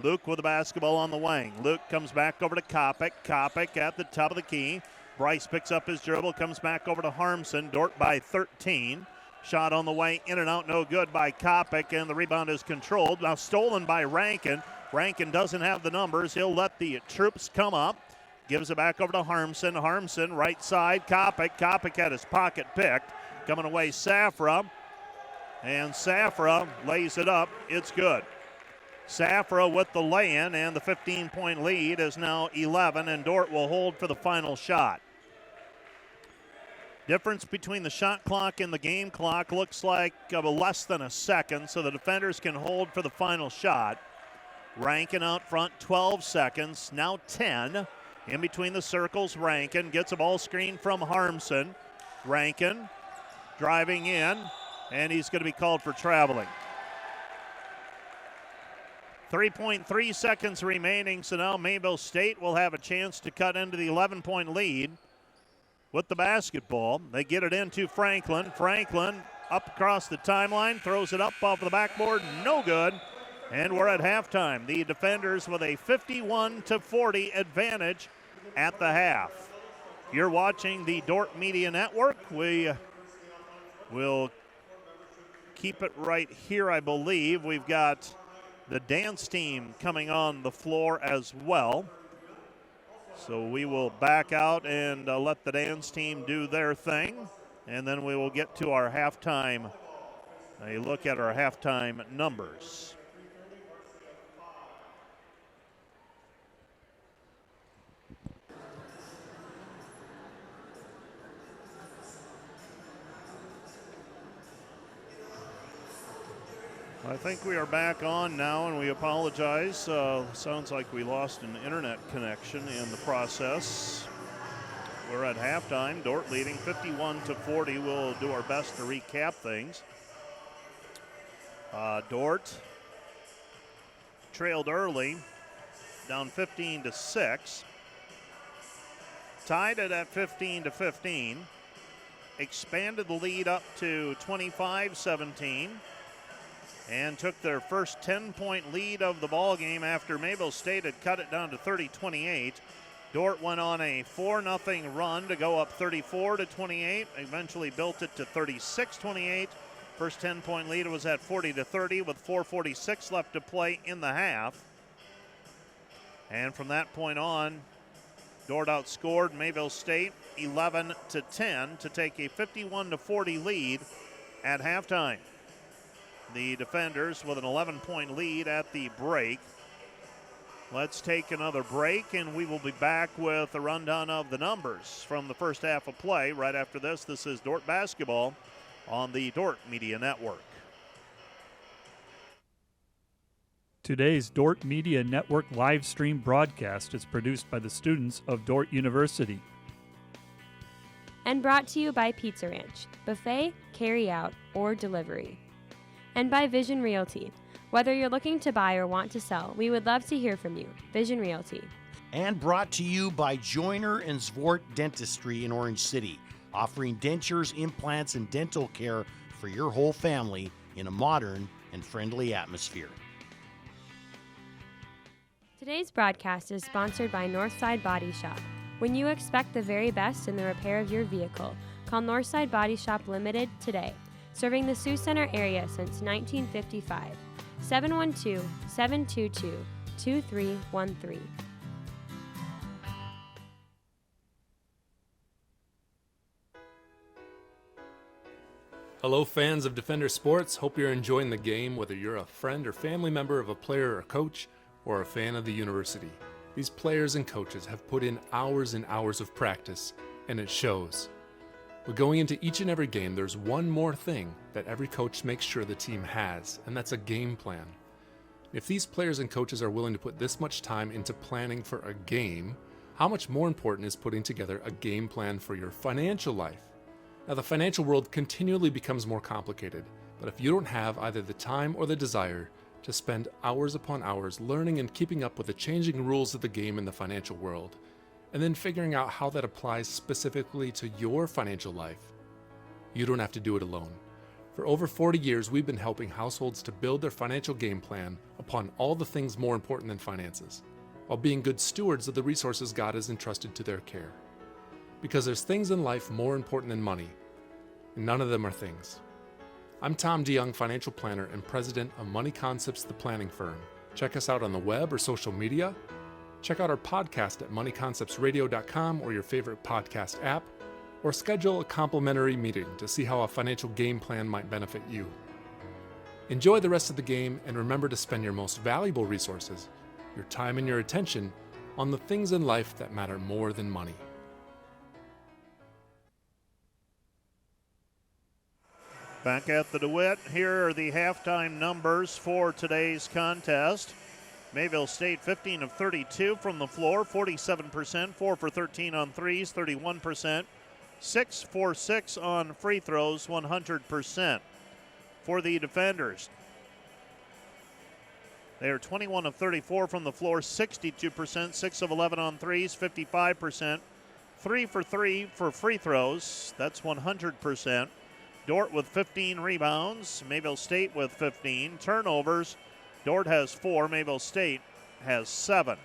Luke with the basketball on the wing. Luke comes back over to Kopic. Kopic at the top of the key. Bryce picks up his dribble, comes back over to Harmson. Dordt by 13. Shot on the way, in and out, no good by Kopic, and the rebound is controlled. Now stolen by Rankin. Rankin doesn't have the numbers. He'll let the troops come up. Gives it back over to Harmson. Harmson, right side, Kopic. Kopic had his pocket picked. Coming away, Safra. And Safra lays it up. It's good. Safra with the lay-in, and the 15-point lead is now 11, and Dordt will hold for the final shot. Difference between the shot clock and the game clock looks like less than a second, so the defenders can hold for the final shot. Rankin out front, 12 seconds, now 10. In between the circles, Rankin gets a ball screen from Harmson. Rankin driving in, and he's going to be called for traveling. 3.3 seconds remaining, so now Mayville State will have a chance to cut into the 11-point lead with the basketball. They get it into Franklin. Franklin up across the timeline, throws it up off the backboard, no good. And we're at halftime. The defenders with a 51-40 advantage at the half. You're watching the Dordt Media Network. We will keep it right here, I believe. We've got the dance team coming on the floor as well. So we will back out and let the dance team do their thing. And then we will get to our halftime, a look at our halftime numbers. I think we are back on now, and we apologize. Sounds like we lost an internet connection in the process. We're at halftime. Dordt leading 51-40. We'll do our best to recap things. Dordt trailed early, down 15-6. Tied it at 15-15. Expanded the lead up to 25-17. And took their first 10-point lead of the ball game after Mayville State had cut it down to 30-28. Dordt went on a 4-0 run to go up 34-28. Eventually built it to 36-28. First 10-point lead was at 40-30 with 4:46 left to play in the half. And from that point on, Dordt outscored Mayville State 11-10 to take a 51-40 lead at halftime. The defenders with an 11-point lead at the break. Let's take another break, and we will be back with a rundown of the numbers from the first half of play. Right after this, this is Dordt basketball on the Dordt Media Network. Today's Dordt Media Network live stream broadcast is produced by the students of Dordt University. And brought to you by Pizza Ranch, buffet, carry out, or delivery. And by Vision Realty. Whether you're looking to buy or want to sell, we would love to hear from you. Vision Realty. And brought to you by Joyner and Zwart Dentistry in Orange City, offering dentures, implants, and dental care for your whole family in a modern and friendly atmosphere. Today's broadcast is sponsored by Northside Body Shop. When you expect the very best in the repair of your vehicle, call Northside Body Shop Limited today. Serving the Sioux Center area since 1955. 712-722-2313. Hello, fans of Defender Sports. Hope you're enjoying the game, whether you're a friend or family member of a player or coach, or a fan of the university. These players and coaches have put in hours and hours of practice, and it shows. But going into each and every game, there's one more thing that every coach makes sure the team has, and that's a game plan. If these players and coaches are willing to put this much time into planning for a game, how much more important is putting together a game plan for your financial life? Now, the financial world continually becomes more complicated, but if you don't have either the time or the desire to spend hours upon hours learning and keeping up with the changing rules of the game in the financial world, and then figuring out how that applies specifically to your financial life, you don't have to do it alone. For over 40 years, we've been helping households to build their financial game plan upon all the things more important than finances, while being good stewards of the resources God has entrusted to their care. Because there's things in life more important than money, and none of them are things. I'm Tom DeYoung, financial planner and president of Money Concepts, the planning firm. Check us out on the web or social media. Check out our podcast at moneyconceptsradio.com or your favorite podcast app, or schedule a complimentary meeting to see how a financial game plan might benefit you. Enjoy the rest of the game, and remember to spend your most valuable resources, your time and your attention, on the things in life that matter more than money. Back at the DeWitt, here are the halftime numbers for today's contest. Mayville State 15 of 32 from the floor, 47%, 4 for 13 on threes, 31%, 6 for 6 on free throws, 100%. For the defenders, they are 21 of 34 from the floor, 62%, 6 of 11 on threes, 55%, 3 for 3 for free throws, that's 100%. Dordt with 15 rebounds, Mayville State with 15. Turnovers, Dordt has 4, Mayville State has 7.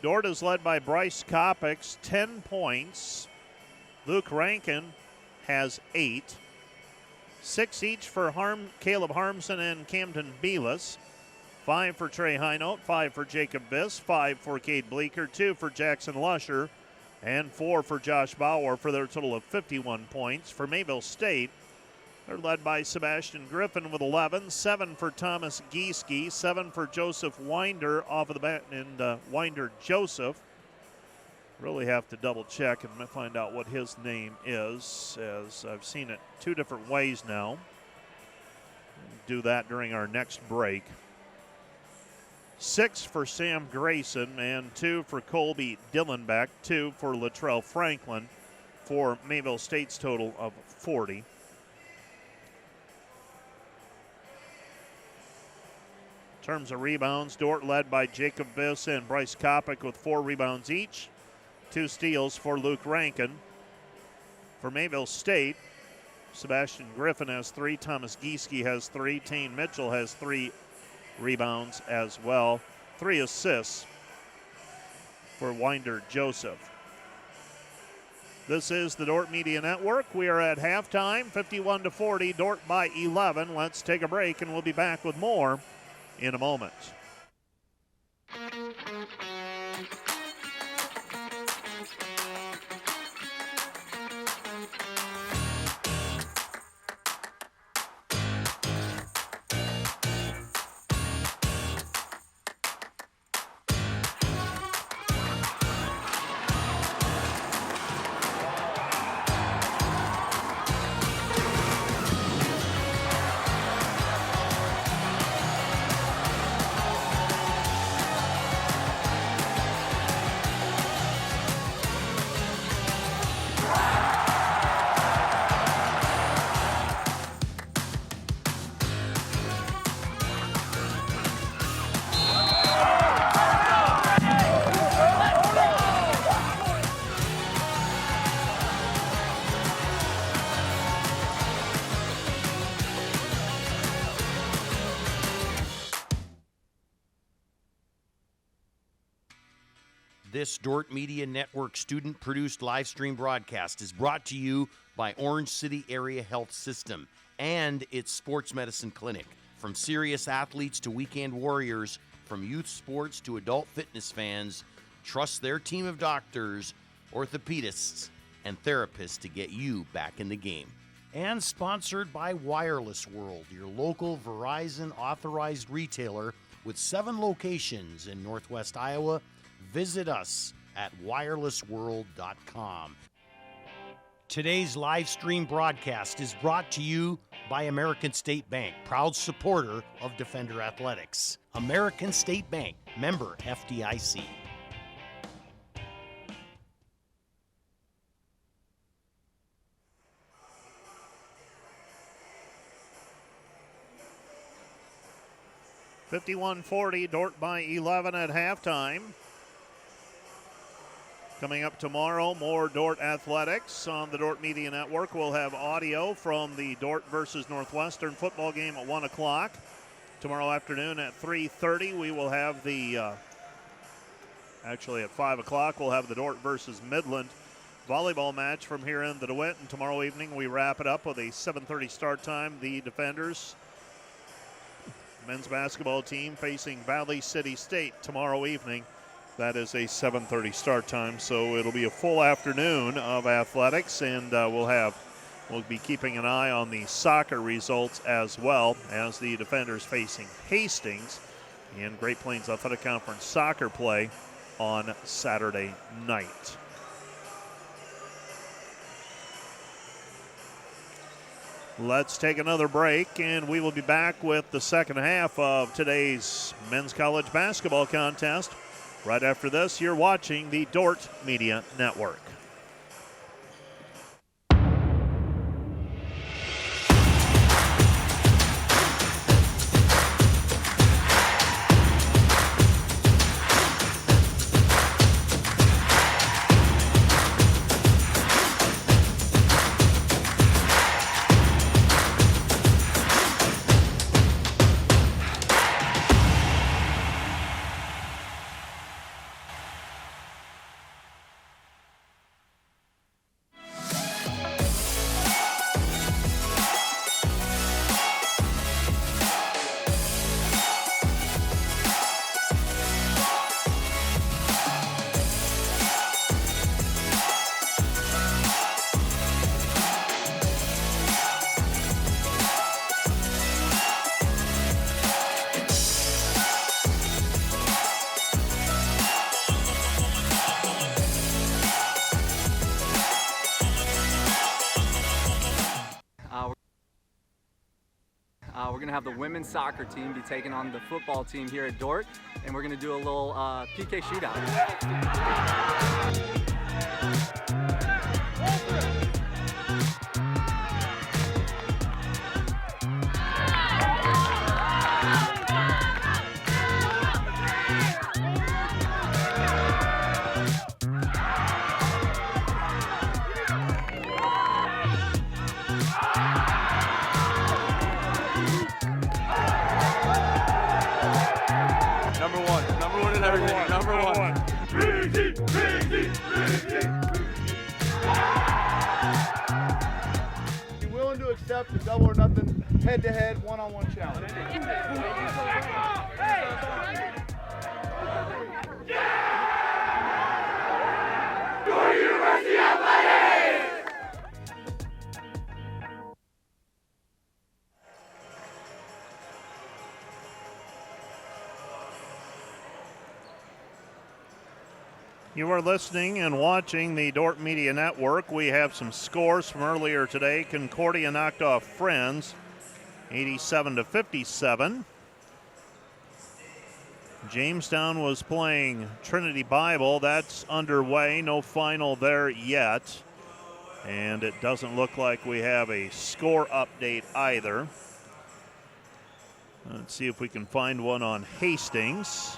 Dordt is led by Bryce Kopix, 10 points. Luke Rankin has 8. 6 each for Caleb Harmson and Camden Belis. 5 for Trey Hinote, 5 for Jacob Viss, 5 for Cade Bleeker, 2 for Jackson Lusher, and 4 for Josh Bauer for their total of 51 points. For Mayville State, they're led by Sebastian Griffin with 11, 7 for Thomas Gieske, 7 for Joseph Winder off of the bat, and Winder Joseph. Really have to double check and find out what his name is, as I've seen it 2 different ways now. We'll do that during our next break. 6 for Sam Grayson, and 2 for Colby Dillenbeck, 2 for Latrell Franklin, for Mayville State's total of 40. In terms of rebounds, Dordt led by Jacob Biss and Bryce Kopic with 4 rebounds each. 2 steals for Luke Rankin. For Mayville State, Sebastian Griffin has 3, Thomas Gieske has 3, Tane Mitchell has 3 rebounds as well. 3 assists for Winder Joseph. This is the Dordt Media Network. We are at halftime, 51-40, Dordt by 11. Let's take a break and we'll be back with more in a moment. This Dordt Media Network student-produced live stream broadcast is brought to you by Orange City Area Health System and its sports medicine clinic. From serious athletes to weekend warriors, from youth sports to adult fitness fans, trust their team of doctors, orthopedists, and therapists to get you back in the game. And sponsored by Wireless World, your local Verizon authorized retailer with 7 locations in Northwest Iowa. Visit us at wirelessworld.com. Today's live stream broadcast is brought to you by American State Bank, proud supporter of Defender Athletics. American State Bank, member FDIC. (51-40), Dordt by 11 at halftime. Coming up tomorrow, more Dordt athletics on the Dordt Media Network. We'll have audio from the Dordt versus Northwestern football game at 1 o'clock. Tomorrow afternoon at 3:30, we will have actually at 5 o'clock, we'll have the Dordt versus Midland volleyball match from here in the DeWitt. And tomorrow evening, we wrap it up with a 7:30 start time. The Defenders men's basketball team facing Valley City State tomorrow evening. That is a 7:30 start time, so it'll be a full afternoon of athletics, and we'll be keeping an eye on the soccer results as well, as the Defenders facing Hastings in Great Plains Athletic Conference soccer play on Saturday night. Let's take another break, and we will be back with the second half of today's men's college basketball contest. Right after this, you're watching the Dordt Media Network. we're going to have the women's soccer team be taking on the football team here at Dordt, and we're going to do a little PK shootout. Number one in everything. Number one. You willing to accept the double or nothing head-to-head, one-on-one challenge? Dordt University Athletics! You are listening and watching the Dordt Media Network. We have some scores from earlier today. Concordia knocked off Friends, 87-57. Jamestown was playing Trinity Bible. That's underway. No final there yet. And it doesn't look like we have a score update either. Let's see if we can find one on Hastings.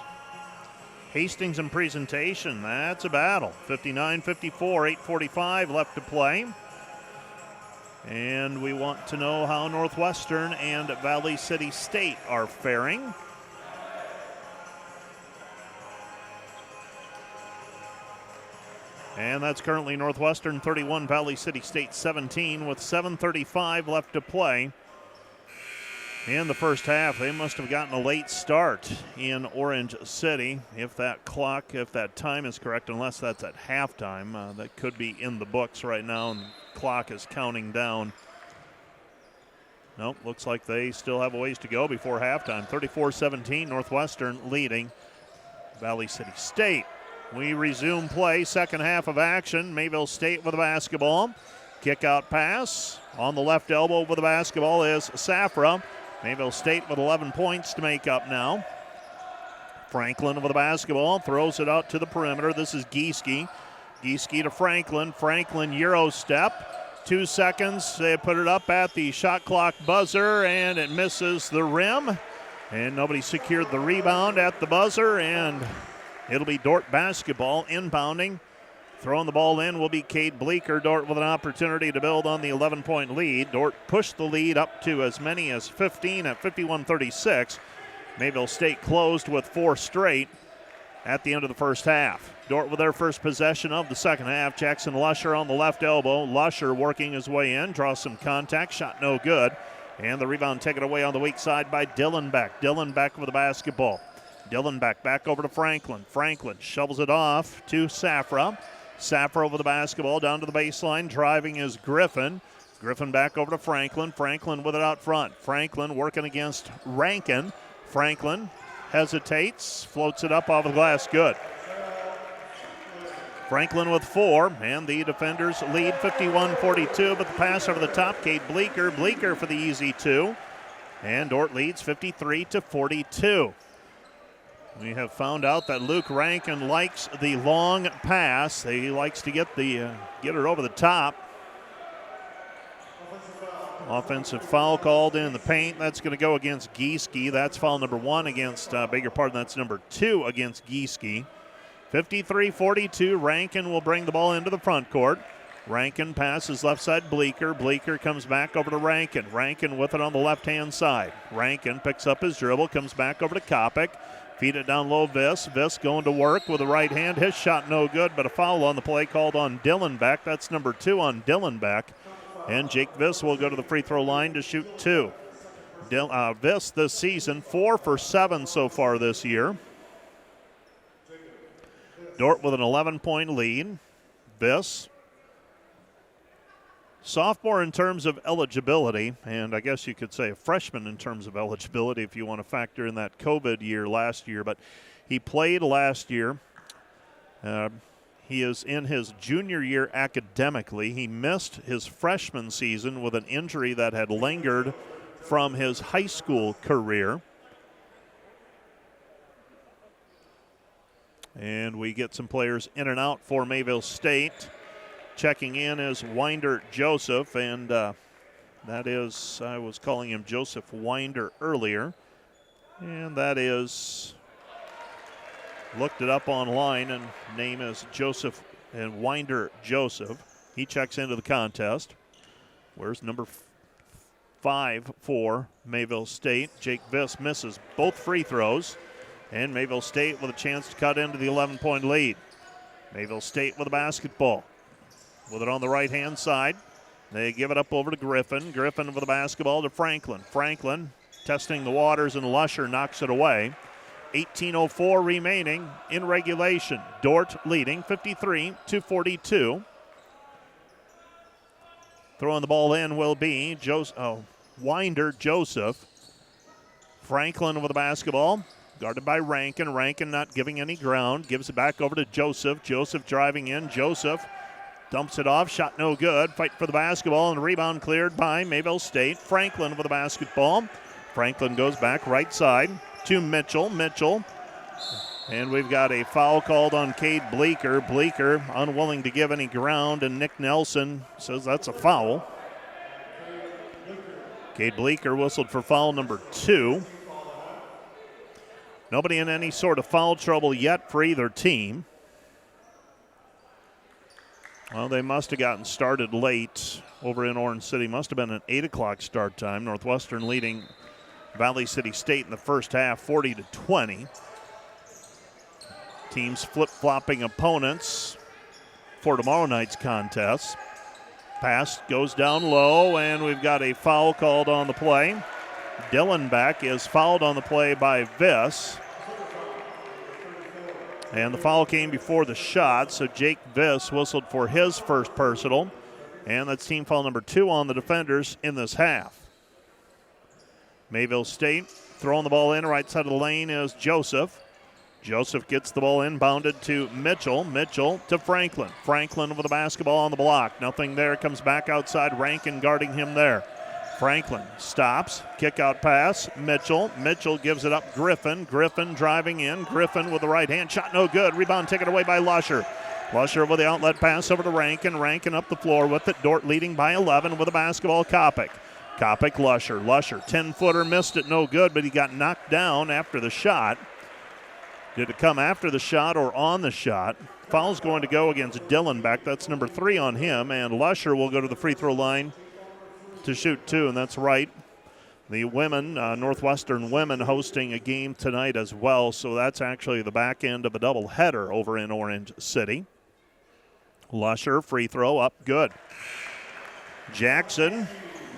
Hastings in presentation, that's a battle. 59-54, 8:45 left to play. And we want to know how Northwestern and Valley City State are faring. And that's currently Northwestern 31, Valley City State 17 with 7:35 left to play. In the first half, they must have gotten a late start in Orange City. If that time is correct, unless that's at halftime, that could be in the books right now, and the clock is counting down. Nope, looks like they still have a ways to go before halftime. 34-17, Northwestern leading Valley City State. We resume play, second half of action. Mayville State with the basketball. Kick out pass. On the left elbow with the basketball is Safra. Mayville State with 11 points to make up now. Franklin with the basketball, throws it out to the perimeter. This is Gieske. Gieske to Franklin. Franklin Euro step. 2 seconds. They put it up at the shot clock buzzer, and it misses the rim. And nobody secured the rebound at the buzzer, and it'll be Dordt basketball inbounding. Throwing the ball in will be Cade Bleeker. Dordt with an opportunity to build on the 11-point lead. Dordt pushed the lead up to as many as 15 at 51-36. Mayville State closed with 4 straight at the end of the first half. Dordt with their first possession of the second half. Jackson Lusher on the left elbow. Lusher working his way in, draws some contact, shot no good. And the rebound taken away on the weak side by Dylan Beck. Dylan Beck with the basketball. Dylan Beck back over to Franklin. Franklin shovels it off to Safra. Safra over the basketball, down to the baseline. Driving is Griffin. Griffin back over to Franklin. Franklin with it out front. Franklin working against Rankin. Franklin hesitates, floats it up off the glass. Good. Franklin with 4, and the defenders lead 51-42, but the pass over the top, Cade Bleeker. Bleeker for the easy 2. And Dordt leads 53-42. We have found out that Luke Rankin likes the long pass. He likes to get it over the top. Offensive foul called in the paint. That's going to go against Gieske. That's foul number 1 against, that's number 2 against Gieske. 53-42, Rankin will bring the ball into the front court. Rankin passes left side Bleeker. Bleeker comes back over to Rankin. Rankin with it on the left-hand side. Rankin picks up his dribble, comes back over to Kopic. Feed it down low, Viss. Viss going to work with the right hand. His shot no good, but a foul on the play called on Dylan Beck. That's number 2 on Dylan Beck. And Jake Viss will go to the free throw line to shoot 2. Viss this season, 4 for 7 so far this year. Dordt with an 11-point lead. Viss, sophomore in terms of eligibility, and I guess you could say a freshman in terms of eligibility if you want to factor in that COVID year last year, but he played last year. He is in his junior year academically. He missed his freshman season with an injury that had lingered from his high school career. And we get some players in and out for Mayville State. Checking in is Winder Joseph, and that is, I was calling him Joseph Winder earlier. And that is, looked it up online, and name is Joseph and Winder Joseph. He checks into the contest. Where's number 5 for Mayville State? Jake Viss misses both free throws. And Mayville State with a chance to cut into the 11-point lead. Mayville State with a basketball. With it on the right-hand side. They give it up over to Griffin. Griffin with the basketball to Franklin. Franklin testing the waters, and Lusher knocks it away. 18:04 remaining in regulation. Dordt leading 53-42. Throwing the ball in will be Winder Joseph. Franklin with the basketball. Guarded by Rankin. Rankin not giving any ground. Gives it back over to Joseph. Joseph driving in. Joseph dumps it off. Shot no good. Fight for the basketball, and rebound cleared by Mayville State. Franklin with the basketball. Franklin goes back right side to Mitchell. Mitchell. And we've got a foul called on Cade Bleeker. Bleeker unwilling to give any ground, and Nick Nelson says that's a foul. Cade Bleeker whistled for foul number 2. Nobody in any sort of foul trouble yet for either team. Well, they must have gotten started late over in Orange City. Must have been an 8 o'clock start time. Northwestern leading Valley City State in the first half, 40-20. Teams flip-flopping opponents for tomorrow night's contest. Pass goes down low, and we've got a foul called on the play. Dillenbeck is fouled on the play by Viss. And the foul came before the shot, so Jake Viss whistled for his first personal. And that's team foul number 2 on the defenders in this half. Mayville State throwing the ball in. Right side of the lane is Joseph. Joseph gets the ball inbounded to Mitchell. Mitchell to Franklin. Franklin with the basketball on the block. Nothing there. Comes back outside. Rankin guarding him there. Franklin stops. Kick out pass. Mitchell. Mitchell gives it up. Griffin. Griffin driving in. Griffin with the right hand. Shot no good. Rebound taken away by Lusher. Lusher with the outlet pass over to Rankin. Rankin up the floor with it. Dordt leading by 11 with the basketball. Kopic. Kopic, Lusher. Lusher, 10-footer, missed it, no good, but he got knocked down after the shot. Did it come after the shot or on the shot? Foul's going to go against Dillenbeck. That's number 3 on him, and Lusher will go to the free throw line to shoot 2, and that's right. The women, Northwestern women, hosting a game tonight as well, so that's actually the back end of a doubleheader over in Orange City. Lusher, free throw, up, good. Jackson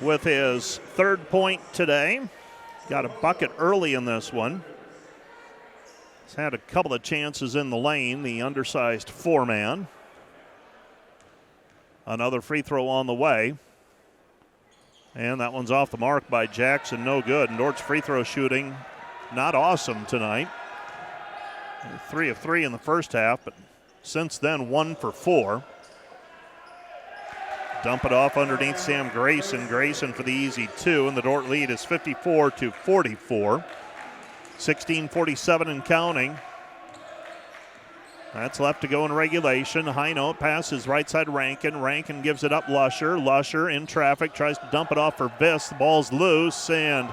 with his 3rd point today. Got a bucket early in this one. He's had a couple of chances in the lane, the undersized 4-man. Another free throw on the way. And that one's off the mark by Jackson, no good. And Dordt's free throw shooting, not awesome tonight. 3 of 3 in the first half, but since then 1 for 4. Dump it off underneath Sam Grayson. Grayson for the easy 2, and the Dordt lead is 54-44. 16:47 and counting. That's left to go in regulation. High note passes right side Rankin. Rankin gives it up Lusher. Lusher in traffic, tries to dump it off for Viss. The ball's loose and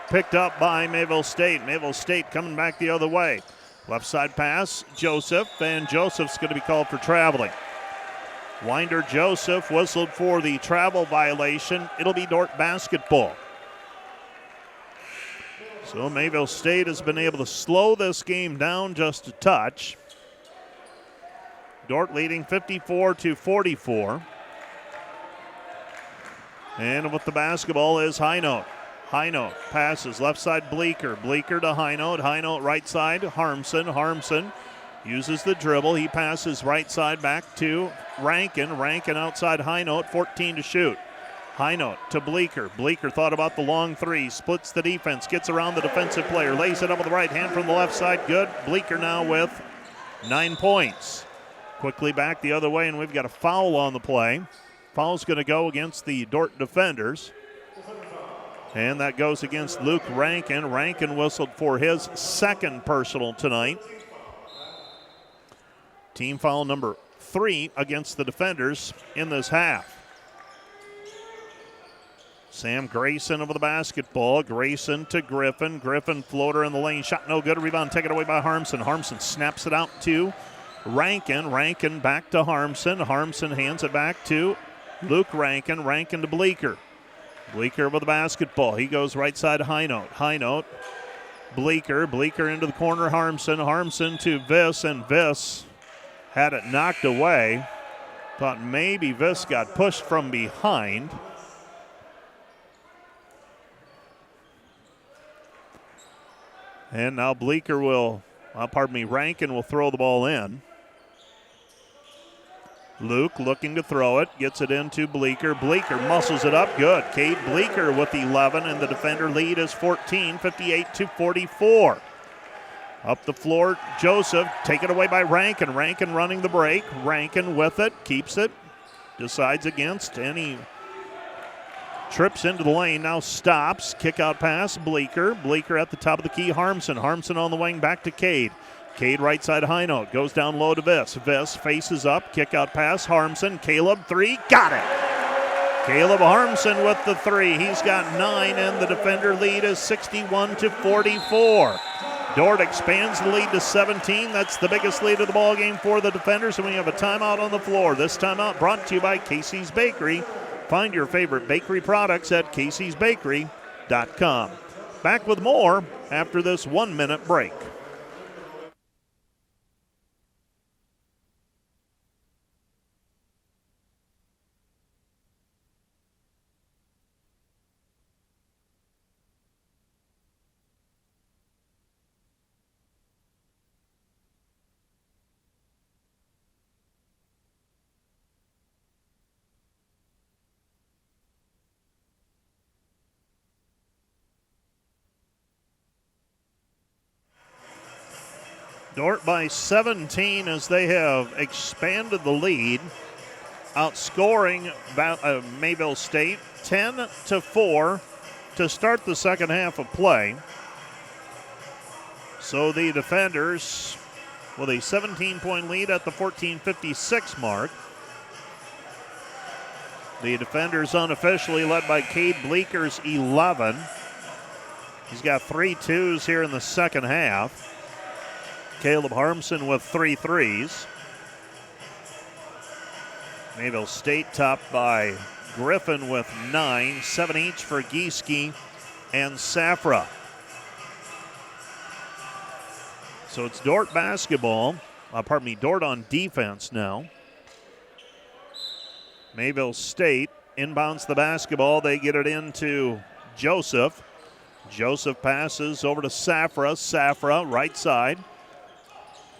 picked up by Mayville State. Mayville State coming back the other way. Left side pass, Joseph, and Joseph's going to be called for traveling. Winder Joseph whistled for the travel violation. It'll be Dordt basketball. So Mayville State has been able to slow this game down just a touch. Dordt leading 54-44. And with the basketball is High Note. High Note passes left side Bleeker. Bleeker to High Note. High Note right side Harmson. Harmson uses the dribble. He passes right side back to Rankin. Rankin outside High Note. 14 to shoot. High Note to Bleeker. Bleeker thought about the long 3. Splits the defense. Gets around the defensive player. Lays it up with the right hand from the left side. Good. Bleeker now with 9 points. Quickly back the other way, and we've got a foul on the play. Foul's going to go against the Dordt defenders. And that goes against Luke Rankin. Rankin whistled for his second personal tonight. Team foul number 3 against the defenders in this half. Sam Grayson over the basketball. Grayson to Griffin. Griffin floater in the lane. Shot no good. Rebound taken away by Harmson. Harmson snaps it out to Rankin. Rankin back to Harmson. Harmson hands it back to Luke Rankin. Rankin to Bleeker. Bleeker with the basketball. He goes right side to High Note. High Note. Bleeker. Bleeker into the corner. Harmson. Harmson to Viss. And Viss had it knocked away. Thought maybe Viss got pushed from behind. And now Bleeker will, Rankin will throw the ball in. Luke looking to throw it, gets it into Bleeker. Bleeker muscles it up, good. Cade Bleeker with 11, and the defender lead is 14, 58-44. Up the floor, Joseph, taken away by Rankin. Rankin running the break. Rankin with it, keeps it, decides against any. Trips into the lane, now stops. Kick out pass, Bleeker. Bleeker at the top of the key, Harmson. Harmson on the wing, back to Cade. Cade right side High Note, goes down low to Viss. Viss faces up, kick out pass, Harmson. Caleb, 3, got it. Caleb Harmson with the 3. He's got 9, and the defender lead is 61-44. Dordt expands the lead to 17. That's the biggest lead of the ball game for the defenders, and we have a timeout on the floor. This timeout brought to you by Casey's Bakery. Find your favorite bakery products at caseysbakery.com. Back with more after this 1-minute break. Dordt by 17 as they have expanded the lead, outscoring Mayville State 10-4 to start the second half of play. So the defenders with a 17-point lead at the 14:56 mark. The defenders unofficially led by Cade Bleeker's 11. He's got 3 twos here in the second half. Caleb Harmson with 3 threes. Mayville State topped by Griffin with 9, 7 each for Gieske and Safra. So it's Dordt basketball, Dordt on defense now. Mayville State inbounds the basketball. They get it into Joseph. Joseph passes over to Safra. Safra, right side.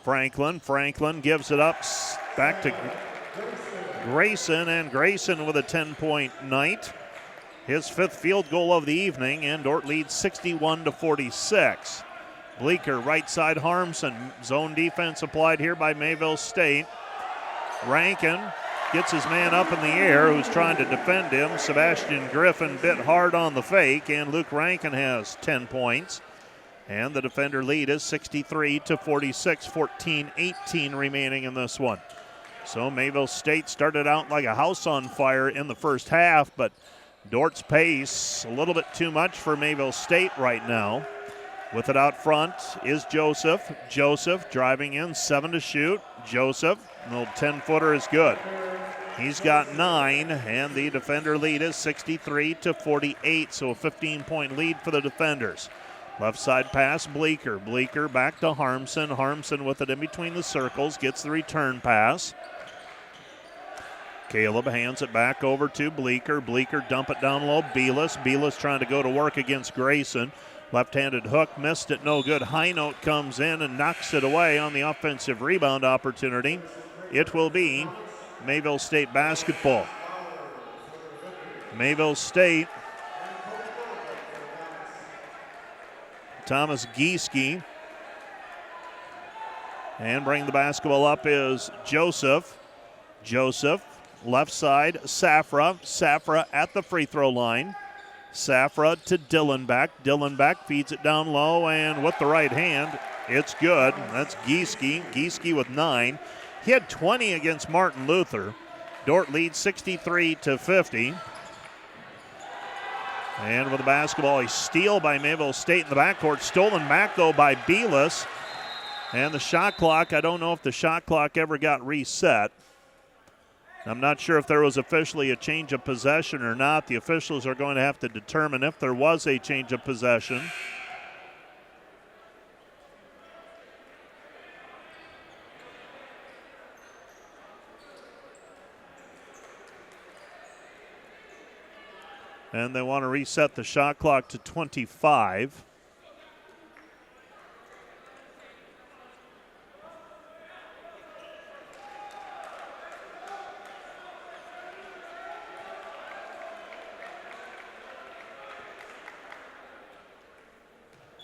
Franklin gives it up back to Grayson, and Grayson with a 10-point night. His 5th field goal of the evening, and Dordt leads 61-46. Bleeker, right side Harmson. Zone defense applied here by Mayville State. Rankin gets his man up in the air who's trying to defend him. Sebastian Griffin bit hard on the fake, and Luke Rankin has 10 points. And the defender lead is 63-46, 14-18 remaining in this one. So Mayville State started out like a house on fire in the first half, but Dordt's pace a little bit too much for Mayville State right now. With it out front is Joseph. Joseph driving in, 7 to shoot. Joseph, a little 10-footer is good. He's got 9, and the defender lead is 63-48, so a 15-point lead for the defenders. Left side pass, Bleeker. Bleeker back to Harmson. Harmson with it in between the circles, gets the return pass. Caleb hands it back over to Bleeker. Bleeker dump it down low. Belis trying to go to work against Grayson. Left-handed hook, missed it, no good. High Note comes in and knocks it away on the offensive rebound opportunity. It will be Mayville State basketball. Mayville State, Thomas Gieske. And bring the basketball up is Joseph. Joseph, left side, Safra. Safra at the free throw line. Safra to Dillenbeck. Dillenbeck feeds it down low, and with the right hand, it's good. That's Gieske. Gieske with 9. He had 20 against Martin Luther. Dordt leads 63-50. And with the basketball, a steal by Mayville State in the backcourt. Stolen back, though, by Belis. And the shot clock, I don't know if the shot clock ever got reset. I'm not sure if there was officially a change of possession or not. The officials are going to have to determine if there was a change of possession. And they want to reset the shot clock to 25.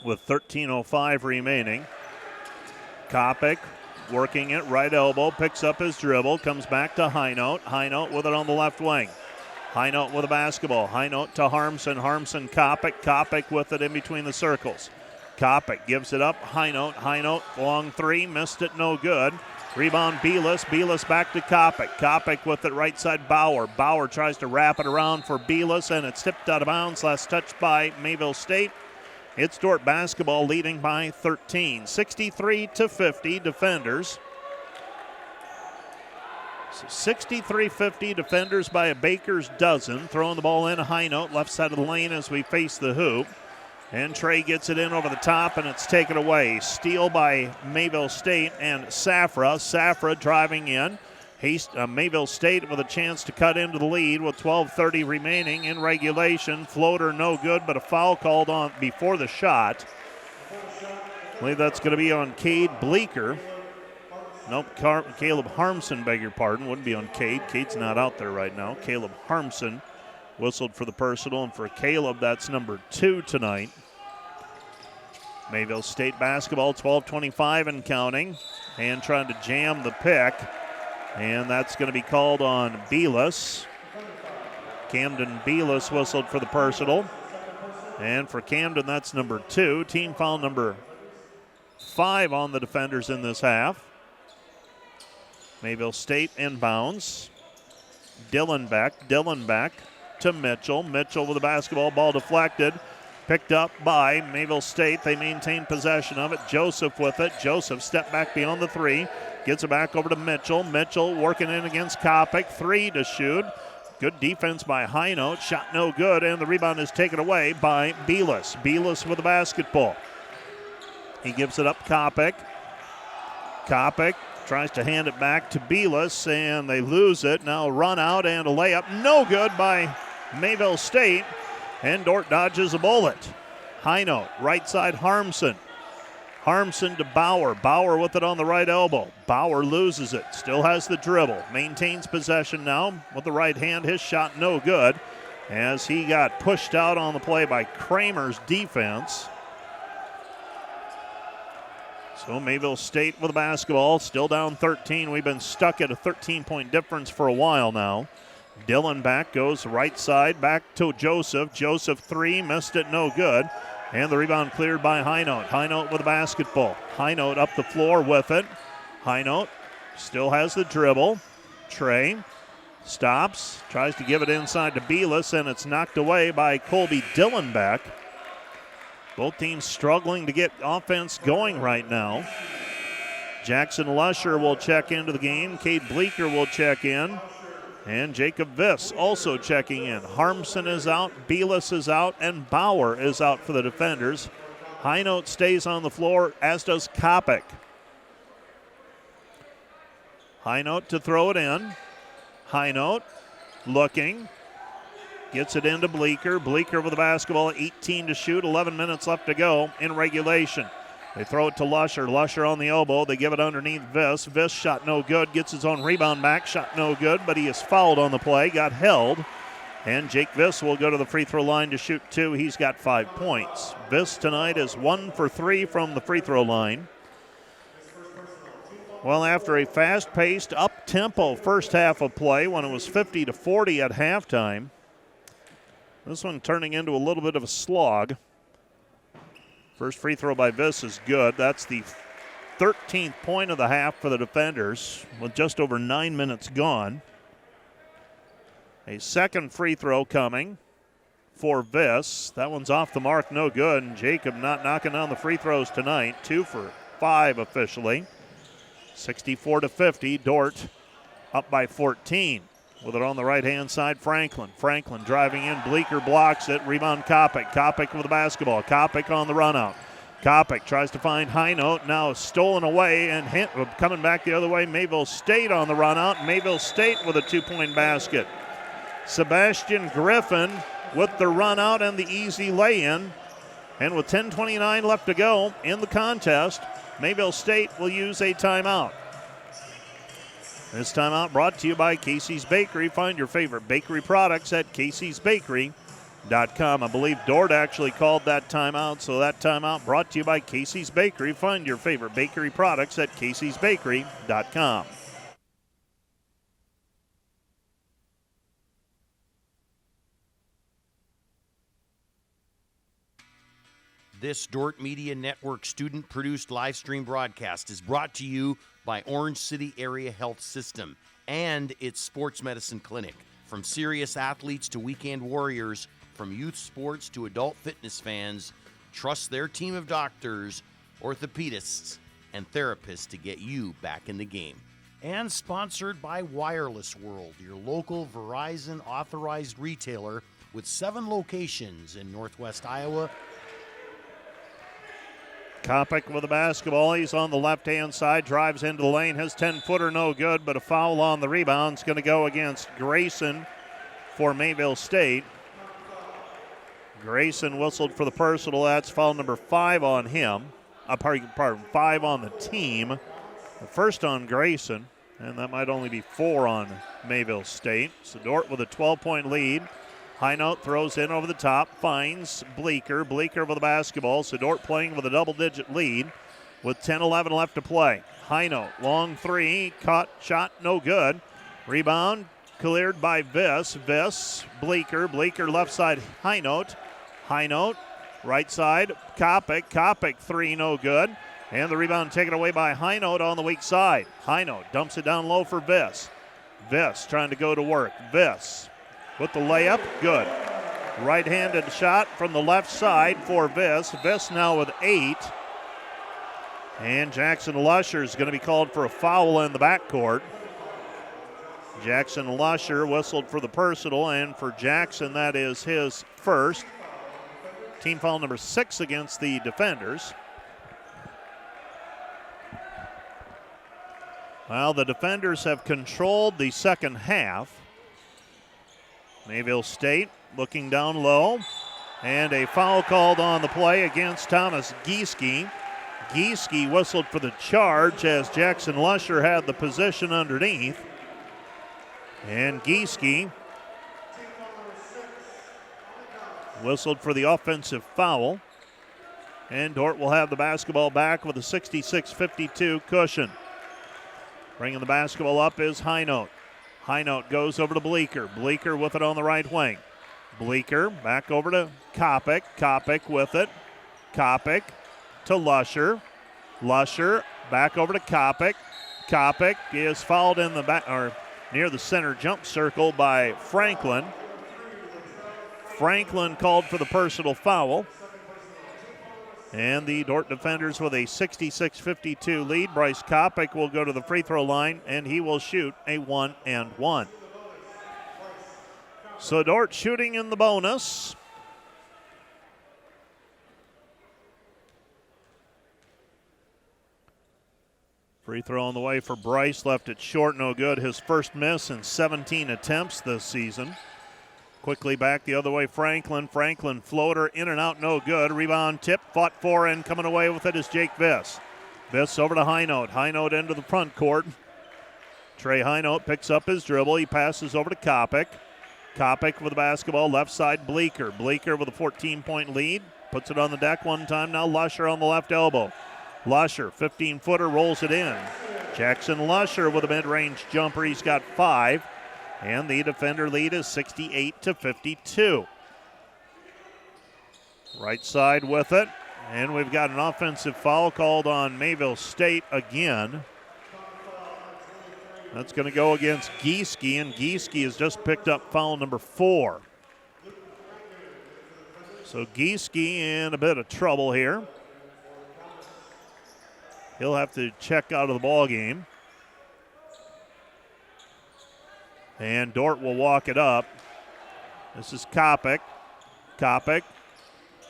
With 13:05 remaining. Kopic working it, right elbow, picks up his dribble, comes back to Highnote. Highnote with it on the left wing. Highnote with a basketball. Highnote to Harmson. Harmson, Kopic. Kopic with it in between the circles. Kopic gives it up. Highnote. Highnote, long three. Missed it, no good. Rebound, Belis. Belis back to Kopic. Kopic with it right side, Bauer. Bauer tries to wrap it around for Belis, and it's tipped out of bounds. Last touch by Mayville State. It's Dordt basketball leading by 13. 63-50 defenders. So 63-50 defenders by a baker's dozen. Throwing the ball in, a high note, left side of the lane as we face the hoop. And Trey gets it in over the top, and it's taken away. Steal by Mayville State and Safra. Safra driving in. Mayville State with a chance to cut into the lead with 12:30 remaining in regulation. Floater no good, but a foul called on before the shot. I believe that's going to be on Cade Bleeker. Nope, Caleb Harmson, beg your pardon. Wouldn't be on Cade. Cade's not out there right now. Caleb Harmson whistled for the personal, and for Caleb, that's number 2 tonight. Mayville State basketball, 12:25 and counting. And trying to jam the pick. And that's going to be called on Belis. Camden Belis whistled for the personal. And for Camden, that's number 2. Team foul number 5 on the defenders in this half. Mayville State inbounds. Dillenbeck to Mitchell. Mitchell with the basketball, ball deflected. Picked up by Mayville State. They maintain possession of it. Joseph with it. Joseph stepped back beyond the 3. Gets it back over to Mitchell. Mitchell working in against Kopic. 3 to shoot. Good defense by Highnote. Shot no good, and the rebound is taken away by Belis. Belis with the basketball. He gives it up Kopic. Kopic tries to hand it back to Belis, and they lose it. Now run out and a layup. No good by Mayville State, and Dordt dodges a bullet. Highnote, right side Harmson. Harmson to Bauer. Bauer with it on the right elbow. Bauer loses it. Still has the dribble. Maintains possession now with the right hand. His shot no good as he got pushed out on the play by Kramer's defense. So Mayville State with the basketball. Still down 13. We've been stuck at a 13-point difference for a while now. Dillenbeck goes right side back to Joseph. Joseph 3. Missed it. No good. And the rebound cleared by Highnote. Highnote with the basketball. Highnote up the floor with it. Highnote still has the dribble. Trey stops, tries to give it inside to Belis, and it's knocked away by Colby Dillenbeck. Both teams struggling to get offense going right now. Jackson Lusher will check into the game. Cade Bleeker will check in. And Jacob Viss also checking in. Harmson is out, Belis is out, and Bauer is out for the defenders. Highnote stays on the floor, as does Kopic. Highnote to throw it in. Highnote looking. Gets it into Bleeker. Bleeker with the basketball, 18 to shoot, 11 minutes left to go in regulation. They throw it to Lusher. Lusher on the elbow. They give it underneath Viss. Viss shot no good. Gets his own rebound back. Shot no good, but he is fouled on the play. Got held. And Jake Viss will go to the free throw line to shoot 2. He's got 5 points. Viss tonight is 1 for 3 from the free throw line. Well, after a fast-paced, up-tempo first half of play when it was 50-40 at halftime, This one turning into a little bit of a slog. First free throw by Viss is good. That's the 13th point of the half for the defenders with just over 9 minutes gone. A second free throw coming for Viss. That one's off the mark, no good. And Jacob not knocking down the free throws tonight. 2 for 5 officially. 64-50. Dordt up by 14. With it on the right-hand side, Franklin. Franklin driving in. Bleeker blocks it. Rebound Kopic. Kopic with the basketball. Kopic on the run-out. Kopic tries to find Highnote. Now stolen away and coming back the other way. Mayville State on the run-out. Mayville State with a 2-point basket. Sebastian Griffin with the run-out and the easy lay-in. And with 10:29 left to go in the contest, Mayville State will use a timeout. This timeout brought to you by Casey's Bakery. Find your favorite bakery products at caseysbakery.com. I believe Dordt actually called that timeout, so that timeout brought to you by Casey's Bakery. Find your favorite bakery products at caseysbakery.com. This Dordt Media Network student-produced live stream broadcast is brought to you by Orange City Area Health System and its sports medicine clinic. From serious athletes to weekend warriors, from youth sports to adult fitness fans, trust their team of doctors, orthopedists, and therapists to get you back in the game. And sponsored by Wireless World, your local Verizon authorized retailer with 7 locations in Northwest Iowa. Kopic with the basketball. He's on the left-hand side, drives into the lane. His 10-footer no good, but a foul on the rebound is going to go against Grayson for Mayville State. Grayson whistled for the personal. That's foul number 5 on him. Pardon, 5 on the team. The first on Grayson, and that might only be 4 on Mayville State. So Dordt with a 12-point lead. Highnote throws in over the top, finds Bleeker. Bleeker with the basketball. So Dordt playing with a double-digit lead with 10-11 left to play. Highnote, long three, caught, shot, no good. Rebound cleared by Viss. Viss, Bleeker. Bleeker left side, Highnote. Highnote, right side, Kopic. Kopic, three, no good. And the rebound taken away by Highnote on the weak side. Highnote dumps it down low for Viss. Viss trying to go to work. Viss with the layup, good. Right-handed shot from the left side for Viss. Viss now with 8. And Jackson Lusher is going to be called for a foul in the backcourt. Jackson Lusher whistled for the personal, and for Jackson, that is his first. Team foul number 6 against the defenders. Well, the defenders have controlled the second half. Mayville State looking down low, and a foul called on the play against Thomas Gieske. Gieske whistled for the charge as Jackson Lusher had the position underneath. And Gieske whistled for the offensive foul. And Dordt will have the basketball back with a 66-52 cushion. Bringing the basketball up is Highnote. Highnote goes over to Bleeker. Bleeker with it on the right wing. Bleeker back over to Kopic. Kopic with it. Kopic to Lusher. Lusher back over to Kopic. Kopic is fouled in the back or near the center jump circle by Franklin. Franklin called for the personal foul. And the Dordt defenders with a 66-52 lead. Bryce Kopic will go to the free throw line, and he will shoot a 1-and-1. So Dordt shooting in the bonus. Free throw on the way for Bryce. Left it short, no good. His first miss in 17 attempts this season. Quickly back the other way, Franklin. Franklin floater in and out, no good. Rebound tip, fought for, and coming away with it is Jake Viss. Viss over to Highnote. Highnote into the front court. Trey Highnote picks up his dribble. He passes over to Kopic. Kopic with the basketball, left side, Bleeker. Bleeker with a 14-point lead. Puts it on the deck one time. Now Lusher on the left elbow. Lusher, 15-footer, rolls it in. Jackson Lusher with a mid-range jumper. He's got 5. And the defender lead is 68-52. Right side with it. And we've got an offensive foul called on Mayville State again. That's going to go against Gieske, and Gieske has just picked up foul number 4. So Gieske in a bit of trouble here. He'll have to check out of the ball game. And Dordt will walk it up. This is Kopic. Kopic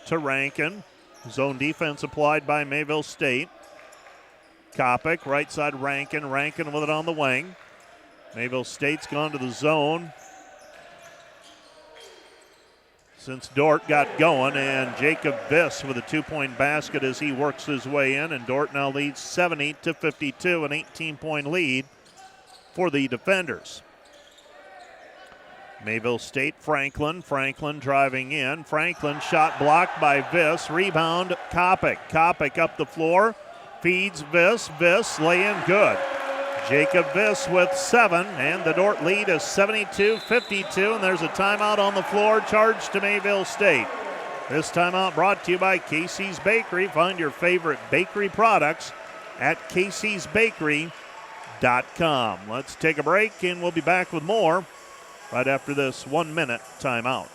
to Rankin. Zone defense applied by Mayville State. Kopic, right side Rankin. Rankin with it on the wing. Mayville State's gone to the zone since Dordt got going, and Jacob Viss with a 2-point basket as he works his way in, and Dordt now leads 70-52, an 18-point lead for the defenders. Mayville State, Franklin. Franklin driving in. Franklin shot blocked by Viss. Rebound, Kopic. Kopic up the floor. Feeds Viss. Viss lay in good. Jacob Viss with 7, and the Dordt lead is 72-52, and there's a timeout on the floor charged to Mayville State. This timeout brought to you by Casey's Bakery. Find your favorite bakery products at caseysbakery.com. Let's take a break, and we'll be back with more right after this 1-minute timeout.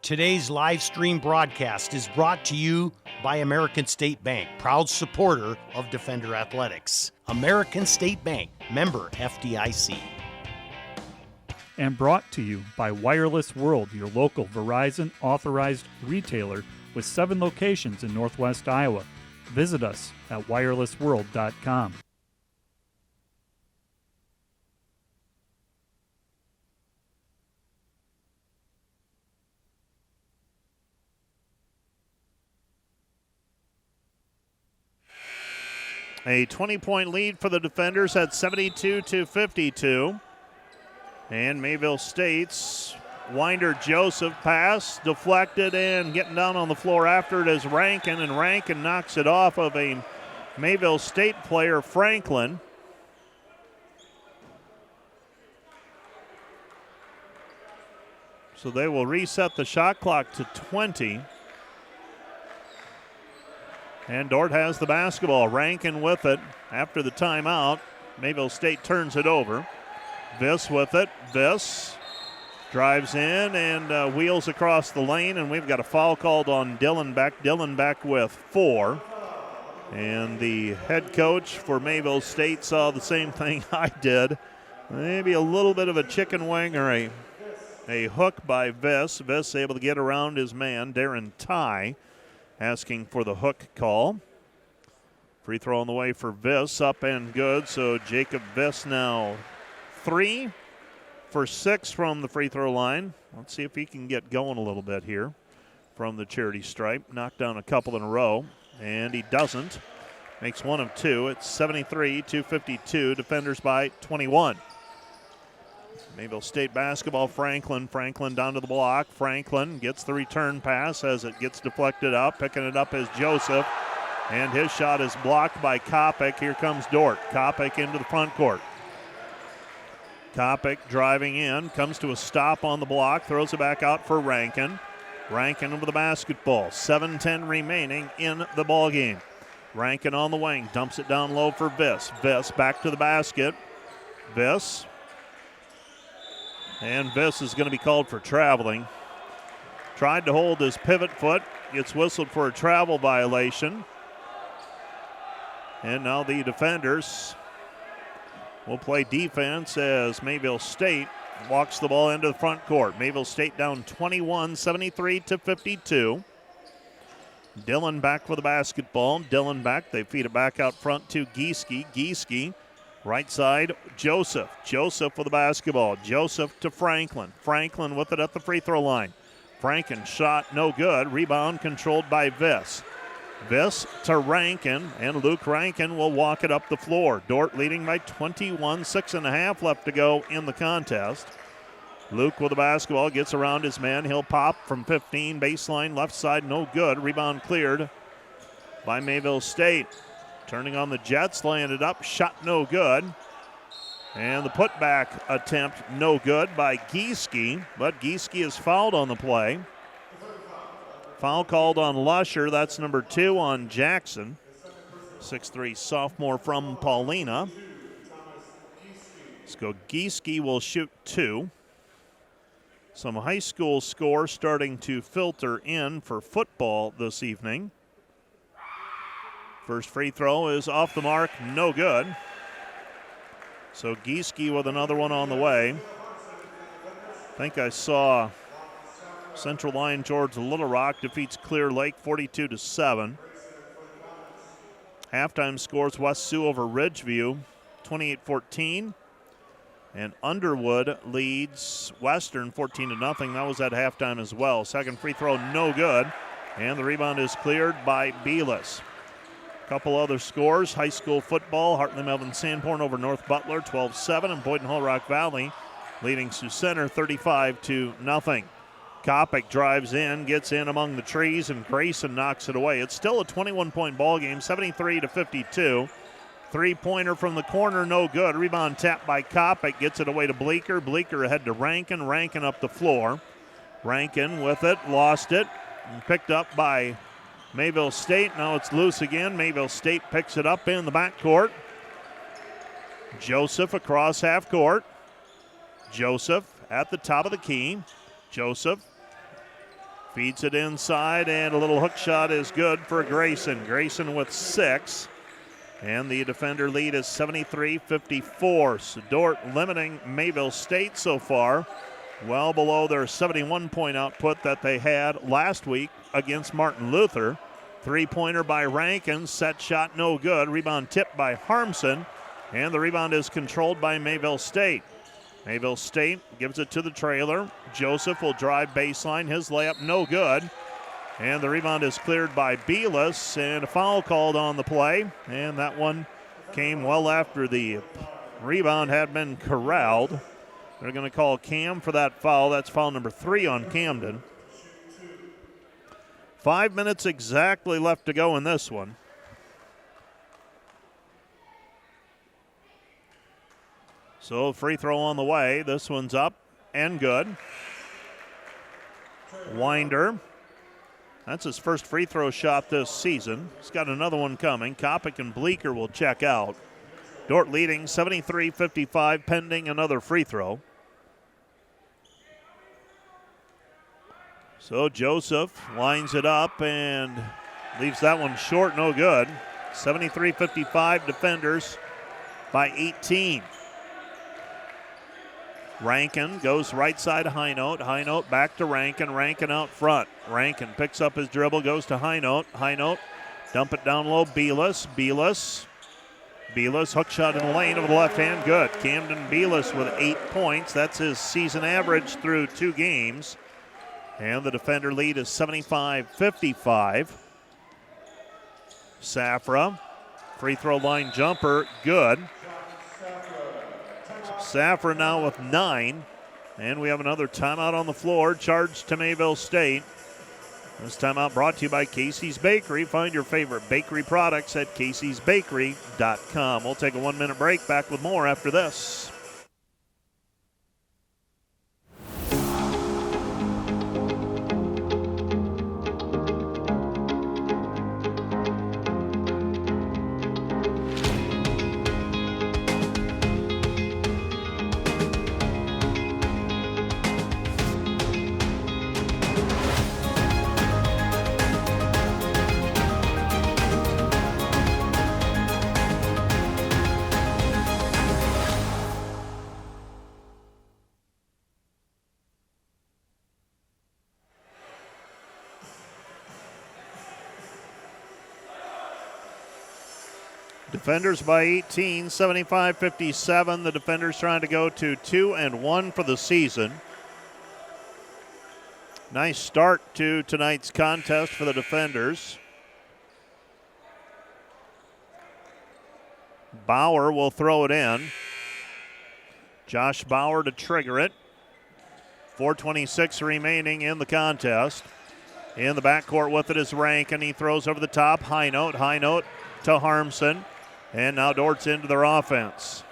Today's live stream broadcast is brought to you by American State Bank, proud supporter of Defender Athletics. American State Bank, member FDIC. And brought to you by Wireless World, your local Verizon authorized retailer with 7 locations in Northwest Iowa. Visit us at wirelessworld.com. A 20-point lead for the defenders at 72-52. And Mayville State's Winder Joseph pass deflected and getting down on the floor after it is Rankin, and Rankin knocks it off of a Mayville State player, Franklin. So they will reset the shot clock to 20. And Dordt has the basketball. Rankin with it after the timeout. Mayville State turns it over. Viss with it. Viss drives in and wheels across the lane, and we've got a foul called on Dylan Beck. Dylan Beck with 4. And the head coach for Mayville State saw the same thing I did. Maybe a little bit of a chicken wing or a hook by Viss. Viss able to get around his man, Darren Ty, asking for the hook call. Free throw on the way for Viss, up and good. So Jacob Viss now 3 for 6 from the free throw line. Let's see if he can get going a little bit here from the charity stripe. Knocked down a couple in a row, and he doesn't. Makes 1 of 2. It's 73-52. Defenders by 21. Mayville State basketball, Franklin. Franklin down to the block. Franklin gets the return pass as it gets deflected out. Picking it up is Joseph, and his shot is blocked by Kopic. Here comes Dordt. Kopic into the front court. Kopic driving in, comes to a stop on the block, throws it back out for Rankin. Rankin over the basketball. 7:10 remaining in the ball game. Rankin on the wing, dumps it down low for Viss. Viss back to the basket. Viss. And Viss is going to be called for traveling. Tried to hold his pivot foot. Gets whistled for a travel violation. And now the defenders will play defense as Mayville State walks the ball into the front court. Mayville State down 21, 73-52. Dylan back with the basketball. Dylan back. They feed it back out front to Gieske. Gieske Right side, Joseph. Joseph with the basketball. Joseph to Franklin. Franklin with it at the free throw line. Franken shot no good. Rebound controlled by Viss. Viss to Rankin, and Luke Rankin will walk it up the floor. Dordt leading by 21, 6.5 left to go in the contest. Luke with the basketball, gets around his man. He'll pop from 15, baseline left side, no good. Rebound cleared by Mayville State. Turning on the Jets, laying it up, shot no good. And the putback attempt no good by Gieske, but Gieske is fouled on the play. Foul called on Lusher, that's number 2 on Jackson. 6'3" sophomore from Paulina. Let's go, Gieske will shoot 2. Some high school scores starting to filter in for football this evening. First free throw is off the mark, no good. So Gieske with another one on the way. I think I saw Central Lyon George Little Rock defeats Clear Lake 42-7. Halftime scores West Sioux over Ridgeview 28-14. And Underwood leads Western 14-0. That was at halftime as well. Second free throw, no good. And the rebound is cleared by Belis. Couple other scores. High school football, Hartley Melvin Sanborn over North Butler 12-7, and Boyden Hull Rock Valley leading Sioux Center 35-0. Kopic drives in, gets in among the trees, and Grayson knocks it away. It's still a 21-point ball game, 73-52. Three-pointer from the corner, no good. Rebound tapped by Kopic, gets it away to Bleeker. Bleeker ahead to Rankin. Rankin up the floor. Rankin with it, lost it, and picked up by Mayville State. Now it's loose again. Mayville State picks it up in the backcourt. Joseph across half court. Joseph at the top of the key. Joseph feeds it inside, and a little hook shot is good for Grayson. Grayson with 6. And the defender lead is 73-54. So Dordt limiting Mayville State so far, well below their 71-point output that they had last week against Martin Luther. Three-pointer by Rankin, set shot no good. Rebound tipped by Harmson, and the rebound is controlled by Mayville State. Mayville State gives it to the trailer. Joseph will drive baseline, his layup no good. And the rebound is cleared by Belis, and a foul called on the play. And that one came well after the rebound had been corralled. They're going to call Cam for that foul. That's foul number 3 on Camden. 5 minutes exactly left to go in this one. So free throw on the way. This one's up and good. Winder. That's his first free throw shot this season. He's got another one coming. Kopic and Bleeker will check out. Dordt leading 73-55 pending another free throw. So Joseph lines it up and leaves that one short, no good. 73-55 defenders by 18. Rankin goes right side to High Note. High Note back to Rankin. Rankin out front. Rankin picks up his dribble, goes to High Note. High Note, dump it down low. Belis. Hook shot in the lane over the left hand. Good. Camden Belis with 8 points. That's his season average through 2 games. And the defender lead is 75-55. Safra, free throw line jumper, good. Safra now with 9. And we have another timeout on the floor, charged to Mayville State. This timeout brought to you by Casey's Bakery. Find your favorite bakery products at caseysbakery.com. We'll take a 1-minute break. Back with more after this. Defenders by 18, 75-57. The Defenders trying to go to 2-1 for the season. Nice start to tonight's contest for the Defenders. Bauer will throw it in. Josh Bauer to trigger it. 4:26 remaining in the contest. In the backcourt with it is Rankin. He throws over the top. High note to Harmson. And now Dordt's into their offense.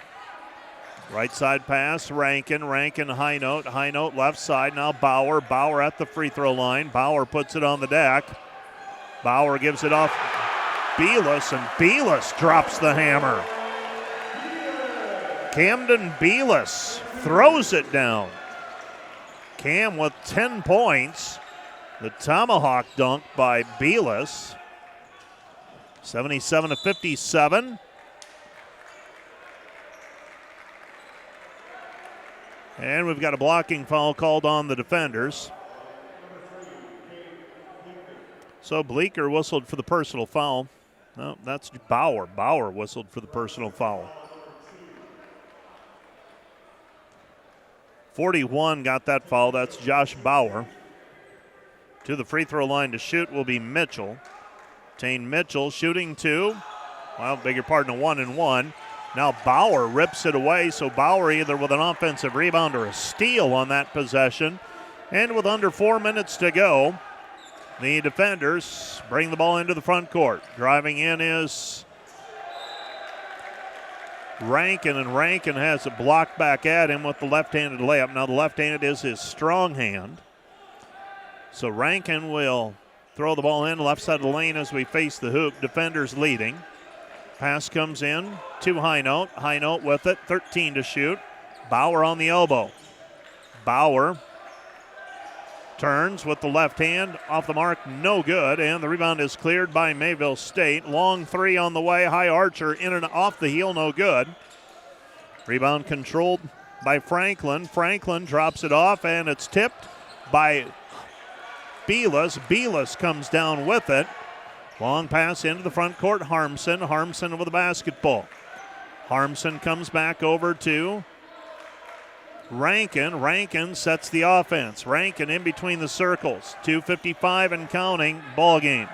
Right side pass, Rankin, high note left side. Now Bauer at the free throw line. Bauer puts it on the deck. Bauer gives it off Belis, and Belis drops the hammer. Camden Belis throws it down. Cam with 10 points. The tomahawk dunk by Belis. 77-57. And we've got a blocking foul called on the Defenders. So Bleeker whistled for the personal foul. No, that's Bauer. Bauer whistled for the personal foul. 41 got that foul. That's Josh Bauer. To the free throw line to shoot will be Mitchell. Tane Mitchell shooting two. Well, beg your pardon, a 1-1. Now Bauer rips it away, so Bauer either with an offensive rebound or a steal on that possession. And with under 4 minutes to go, the Defenders bring the ball into the front court. Driving in is Rankin, and Rankin has it blocked back at him with the left-handed layup. Now the left-handed is his strong hand. So Rankin will throw the ball in left side of the lane as we face the hoop. Defenders leading. Pass comes in to High Note with it, 13 to shoot. Bauer on the elbow. Bauer turns with the left hand, off the mark, no good, and the rebound is cleared by Mayville State. Long three on the way, High Archer in and off the heel, no good. Rebound controlled by Franklin. Franklin drops it off, and it's tipped by Belis. Belis comes down with it. Long pass into the front court, Harmson. Harmson with the basketball. Harmson comes back over to Rankin. Rankin sets the offense. Rankin in between the circles. 2:55 and counting, ball game.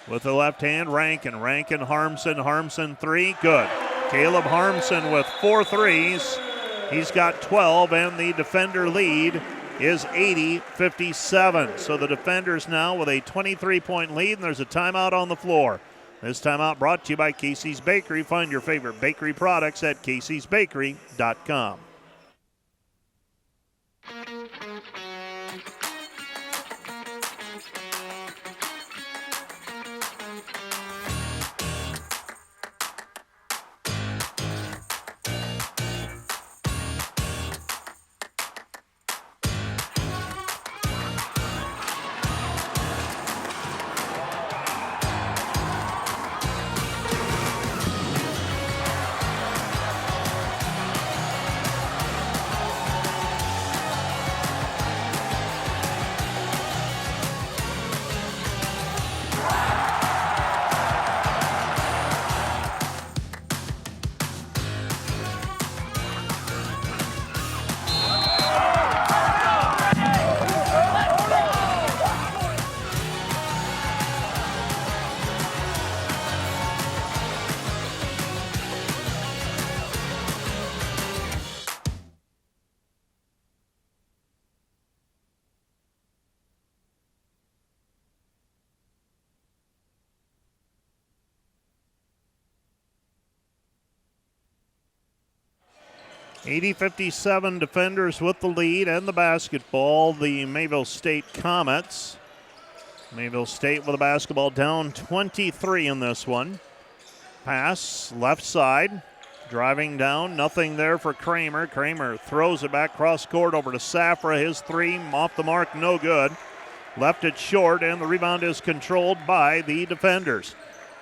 With the left hand, Rankin. Harmson. Harmson three, good. Caleb Harmson with 4 threes. He's got 12, and the Defender lead is 80-57. So the Defenders now with a 23-point lead, and there's a timeout on the floor. This timeout brought to you by Casey's Bakery. Find your favorite bakery products at caseysbakery.com. (80-57) Defenders with the lead and the basketball. The Mayville State Comets. Mayville State with the basketball down 23 in this one. Pass left side. Driving down. Nothing there for Kramer. Kramer throws it back cross court over to Safra. His three off the mark, no good. Left it short, and the rebound is controlled by the Defenders.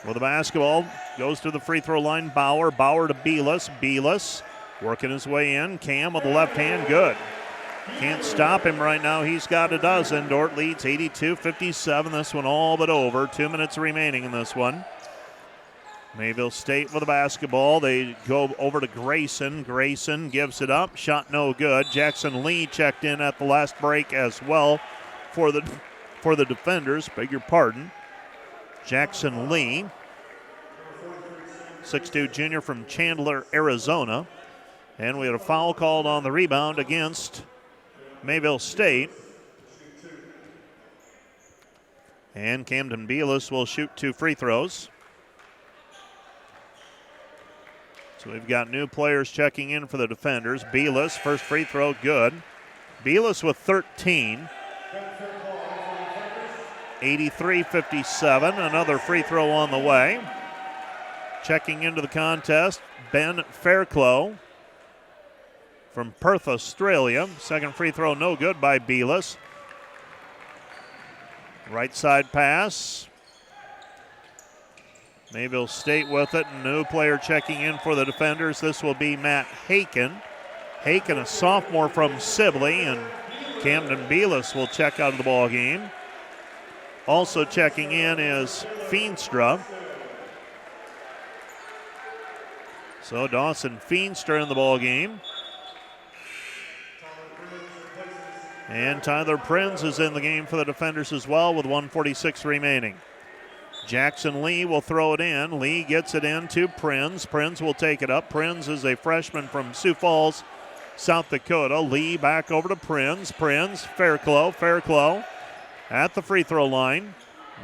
With the basketball, goes to the free throw line. Bauer to Belis. Belis working his way in. Cam with the left hand, good. Can't stop him right now. He's got a dozen. Dordt leads 82-57. This one all but over. 2 minutes remaining in this one. Mayville State with the basketball. They go over to Grayson. Grayson gives it up. Shot no good. Jackson Lee checked in at the last break as well for the defenders. Beg your pardon. Jackson Lee, 6'2" junior from Chandler, Arizona. And we had a foul called on the rebound against Mayville State. And Camden Bealis will shoot 2 free throws. So we've got new players checking in for the defenders. Bealis, first free throw, good. Bealis with 13. 83-57, another free throw on the way. Checking into the contest, Ben Fairclough from Perth, Australia. Second free throw, no good by Bealis. Right side pass. Mayville State with it. New player checking in for the defenders. This will be Matt Haken. Haken, a sophomore from Sibley, and Camden Bealis will check out of the ball game. Also checking in is Feenstra. So Dawson Feenstra in the ball game. And Tyler Prinz is in the game for the defenders as well with 1:46 remaining. Jackson Lee will throw it in. Lee gets it in to Prinz. Prinz will take it up. Prinz is a freshman from Sioux Falls, South Dakota. Lee back over to Prinz. Prinz, Fairclough at the free throw line.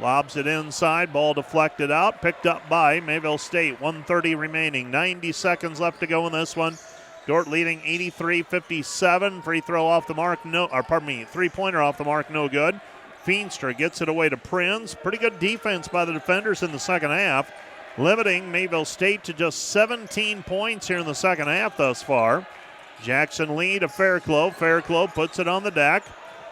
Lobs it inside. Ball deflected out. Picked up by Mayville State. 1:30 remaining. 90 seconds left to go in this one. Dordt leading 83-57. Free throw off the mark. Three-pointer off the mark. No good. Feenstra gets it away to Prinz. Pretty good defense by the defenders in the second half, limiting Mayville State to just 17 points here in the second half thus far. Jackson Lee to Fairclough. Fairclough puts it on the deck.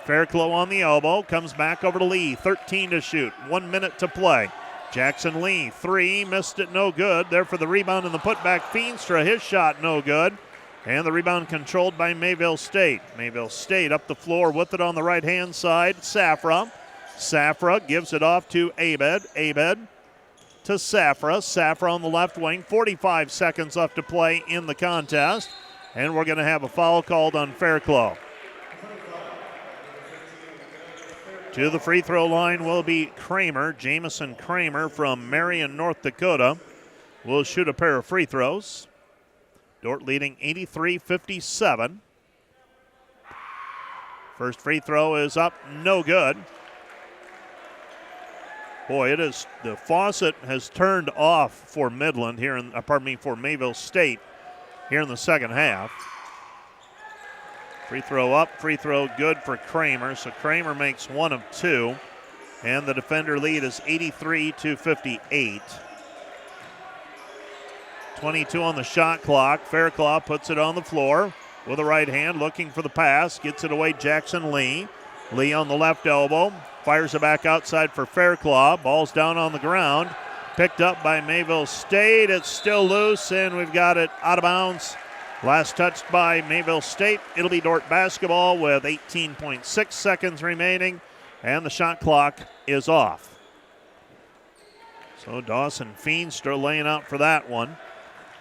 Fairclough on the elbow. Comes back over to Lee. 13 to shoot. 1 minute to play. Jackson Lee, 3. Missed it, no good. There for the rebound and the putback. Feenstra, his shot, no good. And the rebound controlled by Mayville State. Mayville State up the floor with it on the right-hand side. Safra. Safra gives it off to Abed. Abed to Safra. Safra on the left wing. 45 seconds left to play in the contest. And we're going to have a foul called on Fairclough. To the free throw line will be Kramer. Jamison Kramer from Marion, North Dakota will shoot a pair of free throws. Dordt leading 83-57. First free throw is up, no good. Boy, it is, the faucet has turned off for Midland here for Mayville State here in the second half. Free throw up, free throw good for Kramer. So Kramer makes 1 of 2. And the defender lead is 83-58. 22 on the shot clock. Fairclough puts it on the floor with a right hand, looking for the pass. Gets it away, Jackson Lee. Lee on the left elbow. Fires it back outside for Fairclough. Ball's down on the ground. Picked up by Mayville State. It's still loose, and we've got it out of bounds. Last touched by Mayville State. It'll be Dordt basketball with 18.6 seconds remaining, and the shot clock is off. So Dawson Feenstra laying out for that one.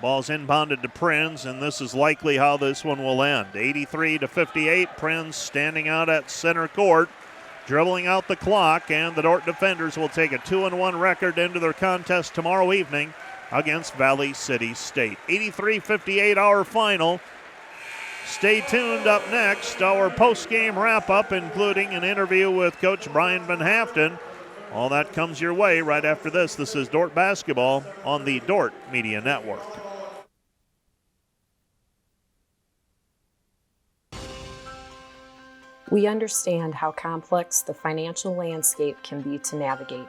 Ball's inbounded to Prinz, and this is likely how this one will end. 83-58. Prinz standing out at center court, dribbling out the clock, and the Dordt defenders will take a 2-1 record into their contest tomorrow evening against Valley City State. 83-58 our final. Stay tuned. Up next, our post-game wrap-up, including an interview with Coach Brian Van Haften. All that comes your way right after this. This is Dordt basketball on the Dordt Media Network. We understand how complex the financial landscape can be to navigate.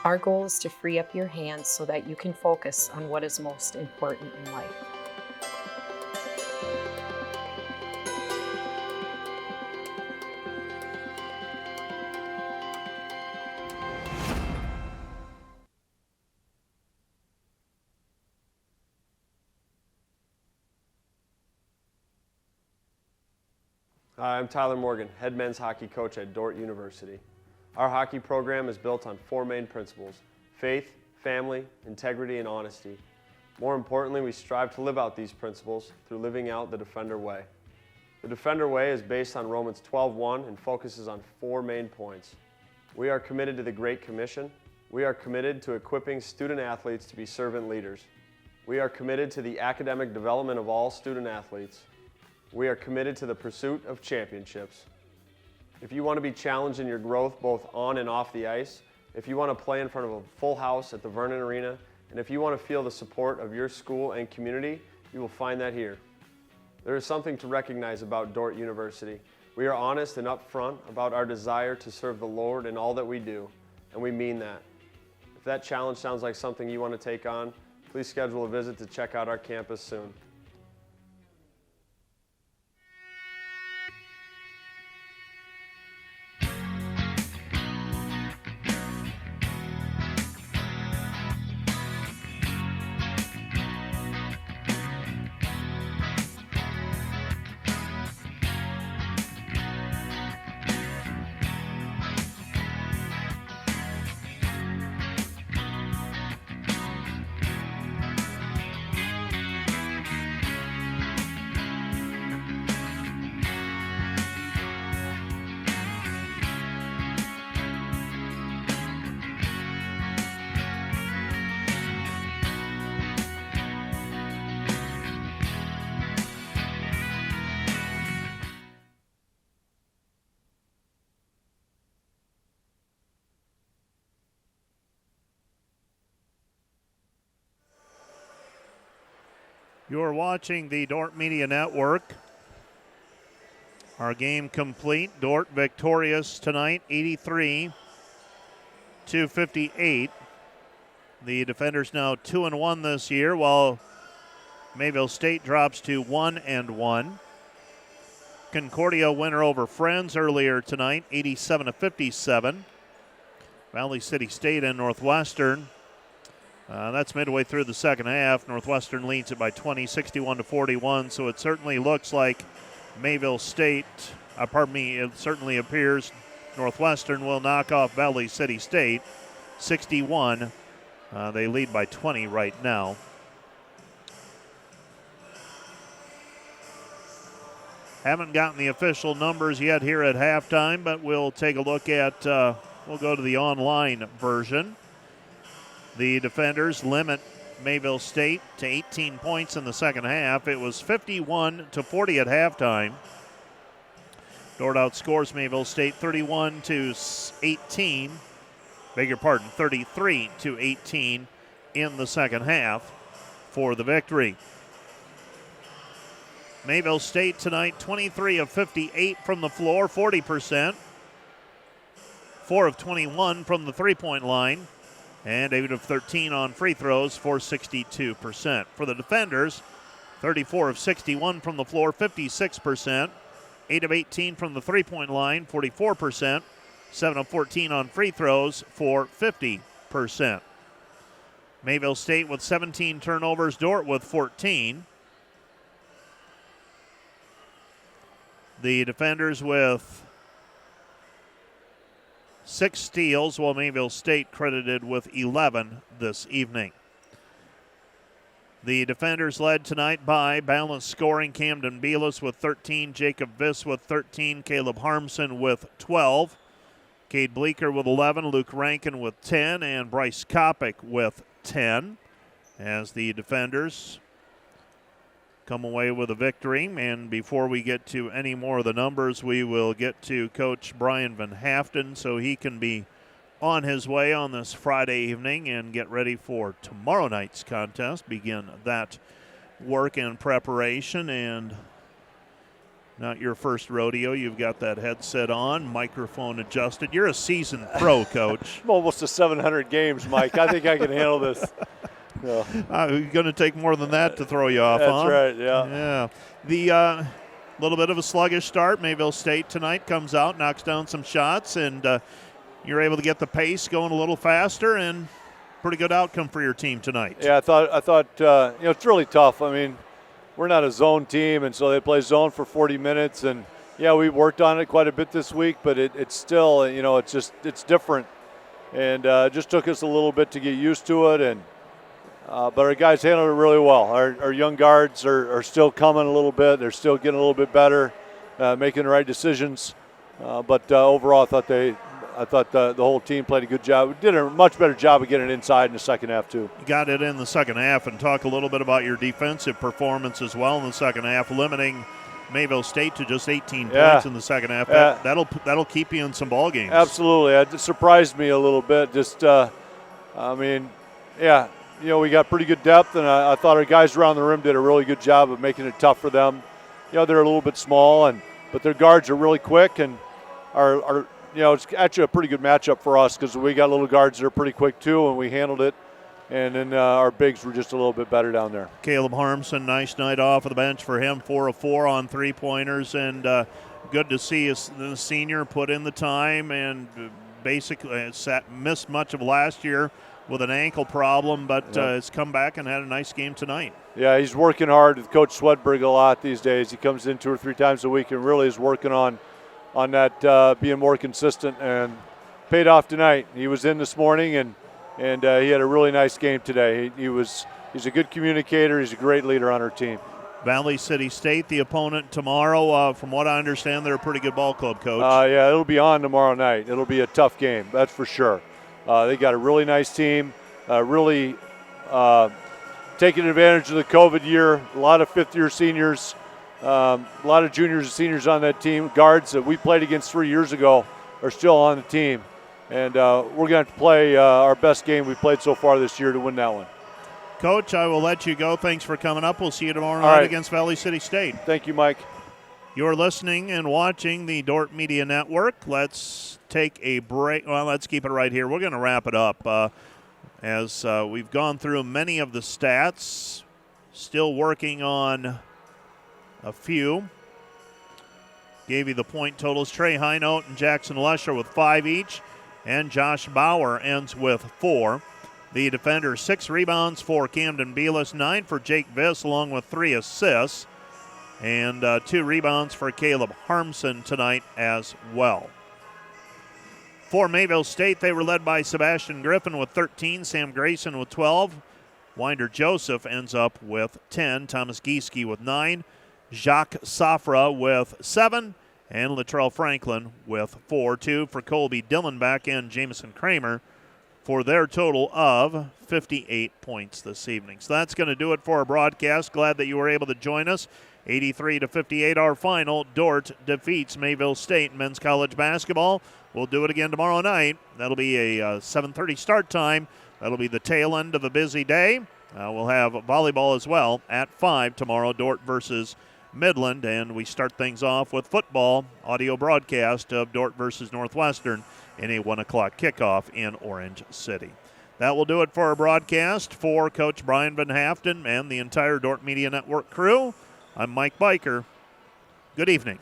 Our goal is to free up your hands so that you can focus on what is most important in life. Hi, I'm Tyler Morgan, head men's hockey coach at Dordt University. Our hockey program is built on 4 main principles: faith, family, integrity, and honesty. More importantly, we strive to live out these principles through living out the Defender Way. The Defender Way is based on Romans 12:1 and focuses on 4 main points. We are committed to the Great Commission. We are committed to equipping student athletes to be servant leaders. We are committed to the academic development of all student athletes. We are committed to the pursuit of championships. If you want to be challenged in your growth both on and off the ice, if you want to play in front of a full house at the Vernon Arena, and if you want to feel the support of your school and community, you will find that here. There is something to recognize about Dordt University. We are honest and upfront about our desire to serve the Lord in all that we do, and we mean that. If that challenge sounds like something you want to take on, please schedule a visit to check out our campus soon. You're watching the Dordt Media Network. Our game complete. Dordt victorious tonight, 83-58. The Defenders now 2-1 this year, while Mayville State drops to 1-1. Concordia winner over Friends earlier tonight, 87-57. Valley City State and Northwestern. That's midway through the second half. Northwestern leads it by 20, 61-41. So it certainly looks like Mayville State, it certainly appears Northwestern will knock off Valley City State 61. They lead by 20 right now. Haven't gotten the official numbers yet here at halftime, but we'll take a look at, we'll go to the online version. The Defenders limit Mayville State to 18 points in the second half. It was 51-40 at halftime. Dordt outscores Mayville State 33-18 in the second half for the victory. Mayville State tonight, 23 of 58 from the floor, 40%. 4 of 21 from the three-point line. And 8 of 13 on free throws for 62%. For the Defenders, 34 of 61 from the floor, 56%. 8 of 18 from the three-point line, 44%. 7 of 14 on free throws for 50%. Mayville State with 17 turnovers, Dordt with 14. The Defenders with 6 steals, while Mayville State credited with 11 this evening. The Defenders led tonight by balanced scoring. Camden Beelis with 13, Jacob Viss with 13, Caleb Harmson with 12, Cade Bleeker with 11, Luke Rankin with 10, and Bryce Kopic with 10. As the Defenders come away with a victory. And before we get to any more of the numbers, we will get to Coach Brian Van Haften so he can be on his way on this Friday evening and get ready for tomorrow night's contest, begin that work and preparation. And not your first rodeo. You've got that headset on, microphone adjusted. You're a seasoned pro, Coach. I'm almost to 700 games, Mike. I think I can handle this. You're going to take more than that to throw you off, That's huh? right, yeah. Yeah. The little bit of a sluggish start. Mayville State tonight comes out, knocks down some shots, and you're able to get the pace going a little faster, and pretty good outcome for your team tonight. Yeah, I thought it's really tough. I mean, we're not a zone team, and so they play zone for 40 minutes, and Yeah, we worked on it quite a bit this week, but it's still, it's different. And it just took us a little bit to get used to it. And but our guys handled it really well. Our young guards are still coming a little bit. They're still getting a little bit better, making the right decisions. But overall, I thought the whole team played a good job. We did a much better job of getting it inside in the second half, too. You got it in the second half, and talk a little bit about your defensive performance as well in the second half, limiting Mayville State to just 18 points in the second half. That'll keep you in some ball games. Absolutely. It surprised me a little bit. Just, we got pretty good depth, and I thought our guys around the rim did a really good job of making it tough for them. They're a little bit small, but their guards are really quick, and it's actually a pretty good matchup for us because we got little guards that are pretty quick too, and we handled it. And then our bigs were just a little bit better down there. Caleb Harmson, nice night off of the bench for him, 4 of 4 on three-pointers, and good to see the senior put in the time and basically missed much of last year with an ankle problem, but has come back and had a nice game tonight. Yeah, he's working hard with Coach Swedberg a lot these days. He comes in 2 or 3 times a week and really is working on that being more consistent, and paid off tonight. He was in this morning, and he had a really nice game today. He's a good communicator. He's a great leader on our team. Valley City State, the opponent tomorrow. From what I understand, they're a pretty good ball club, Coach. Yeah, it'll be on tomorrow night. It'll be a tough game, that's for sure. They got a really nice team, really taking advantage of the COVID year. A lot of fifth-year seniors, a lot of juniors and seniors on that team. Guards that we played against 3 years ago are still on the team. And we're going to have to play our best game we played so far this year to win that one. Coach, I will let you go. Thanks for coming up. We'll see you tomorrow night against Valley City State. Thank you, Mike. You're listening and watching the Dordt Media Network. Let's take a break. Well, let's keep it right here. We're going to wrap it up as we've gone through many of the stats. Still working on a few. Gave you the point totals. Trey Highnote and Jackson Lusher with 5 each. And Josh Bauer ends with 4. The defender, 6 rebounds for Camden Belis, 9 for Jake Viss, along with 3 assists. And 2 rebounds for Caleb Harmson tonight as well. For Mayville State, they were led by Sebastian Griffin with 13, Sam Grayson with 12. Winder Joseph ends up with 10, Thomas Gieske with 9, Jacques Safra with 7, and Latrell Franklin with 4. 2 for Colby Dillenbeck and Jamison Kramer for their total of 58 points this evening. So that's going to do it for our broadcast. Glad that you were able to join us. 83-58 our final. Dordt defeats Mayville State men's college basketball. We'll do it again tomorrow night. That'll be a 7:30 start time. That'll be the tail end of a busy day. We'll have volleyball as well at 5 tomorrow, Dordt versus Midland, and we start things off with football, audio broadcast of Dordt versus Northwestern in a 1 o'clock kickoff in Orange City. That will do it for our broadcast. For Coach Brian Van Haften and the entire Dordt Media Network crew, I'm Mike Biker. Good evening.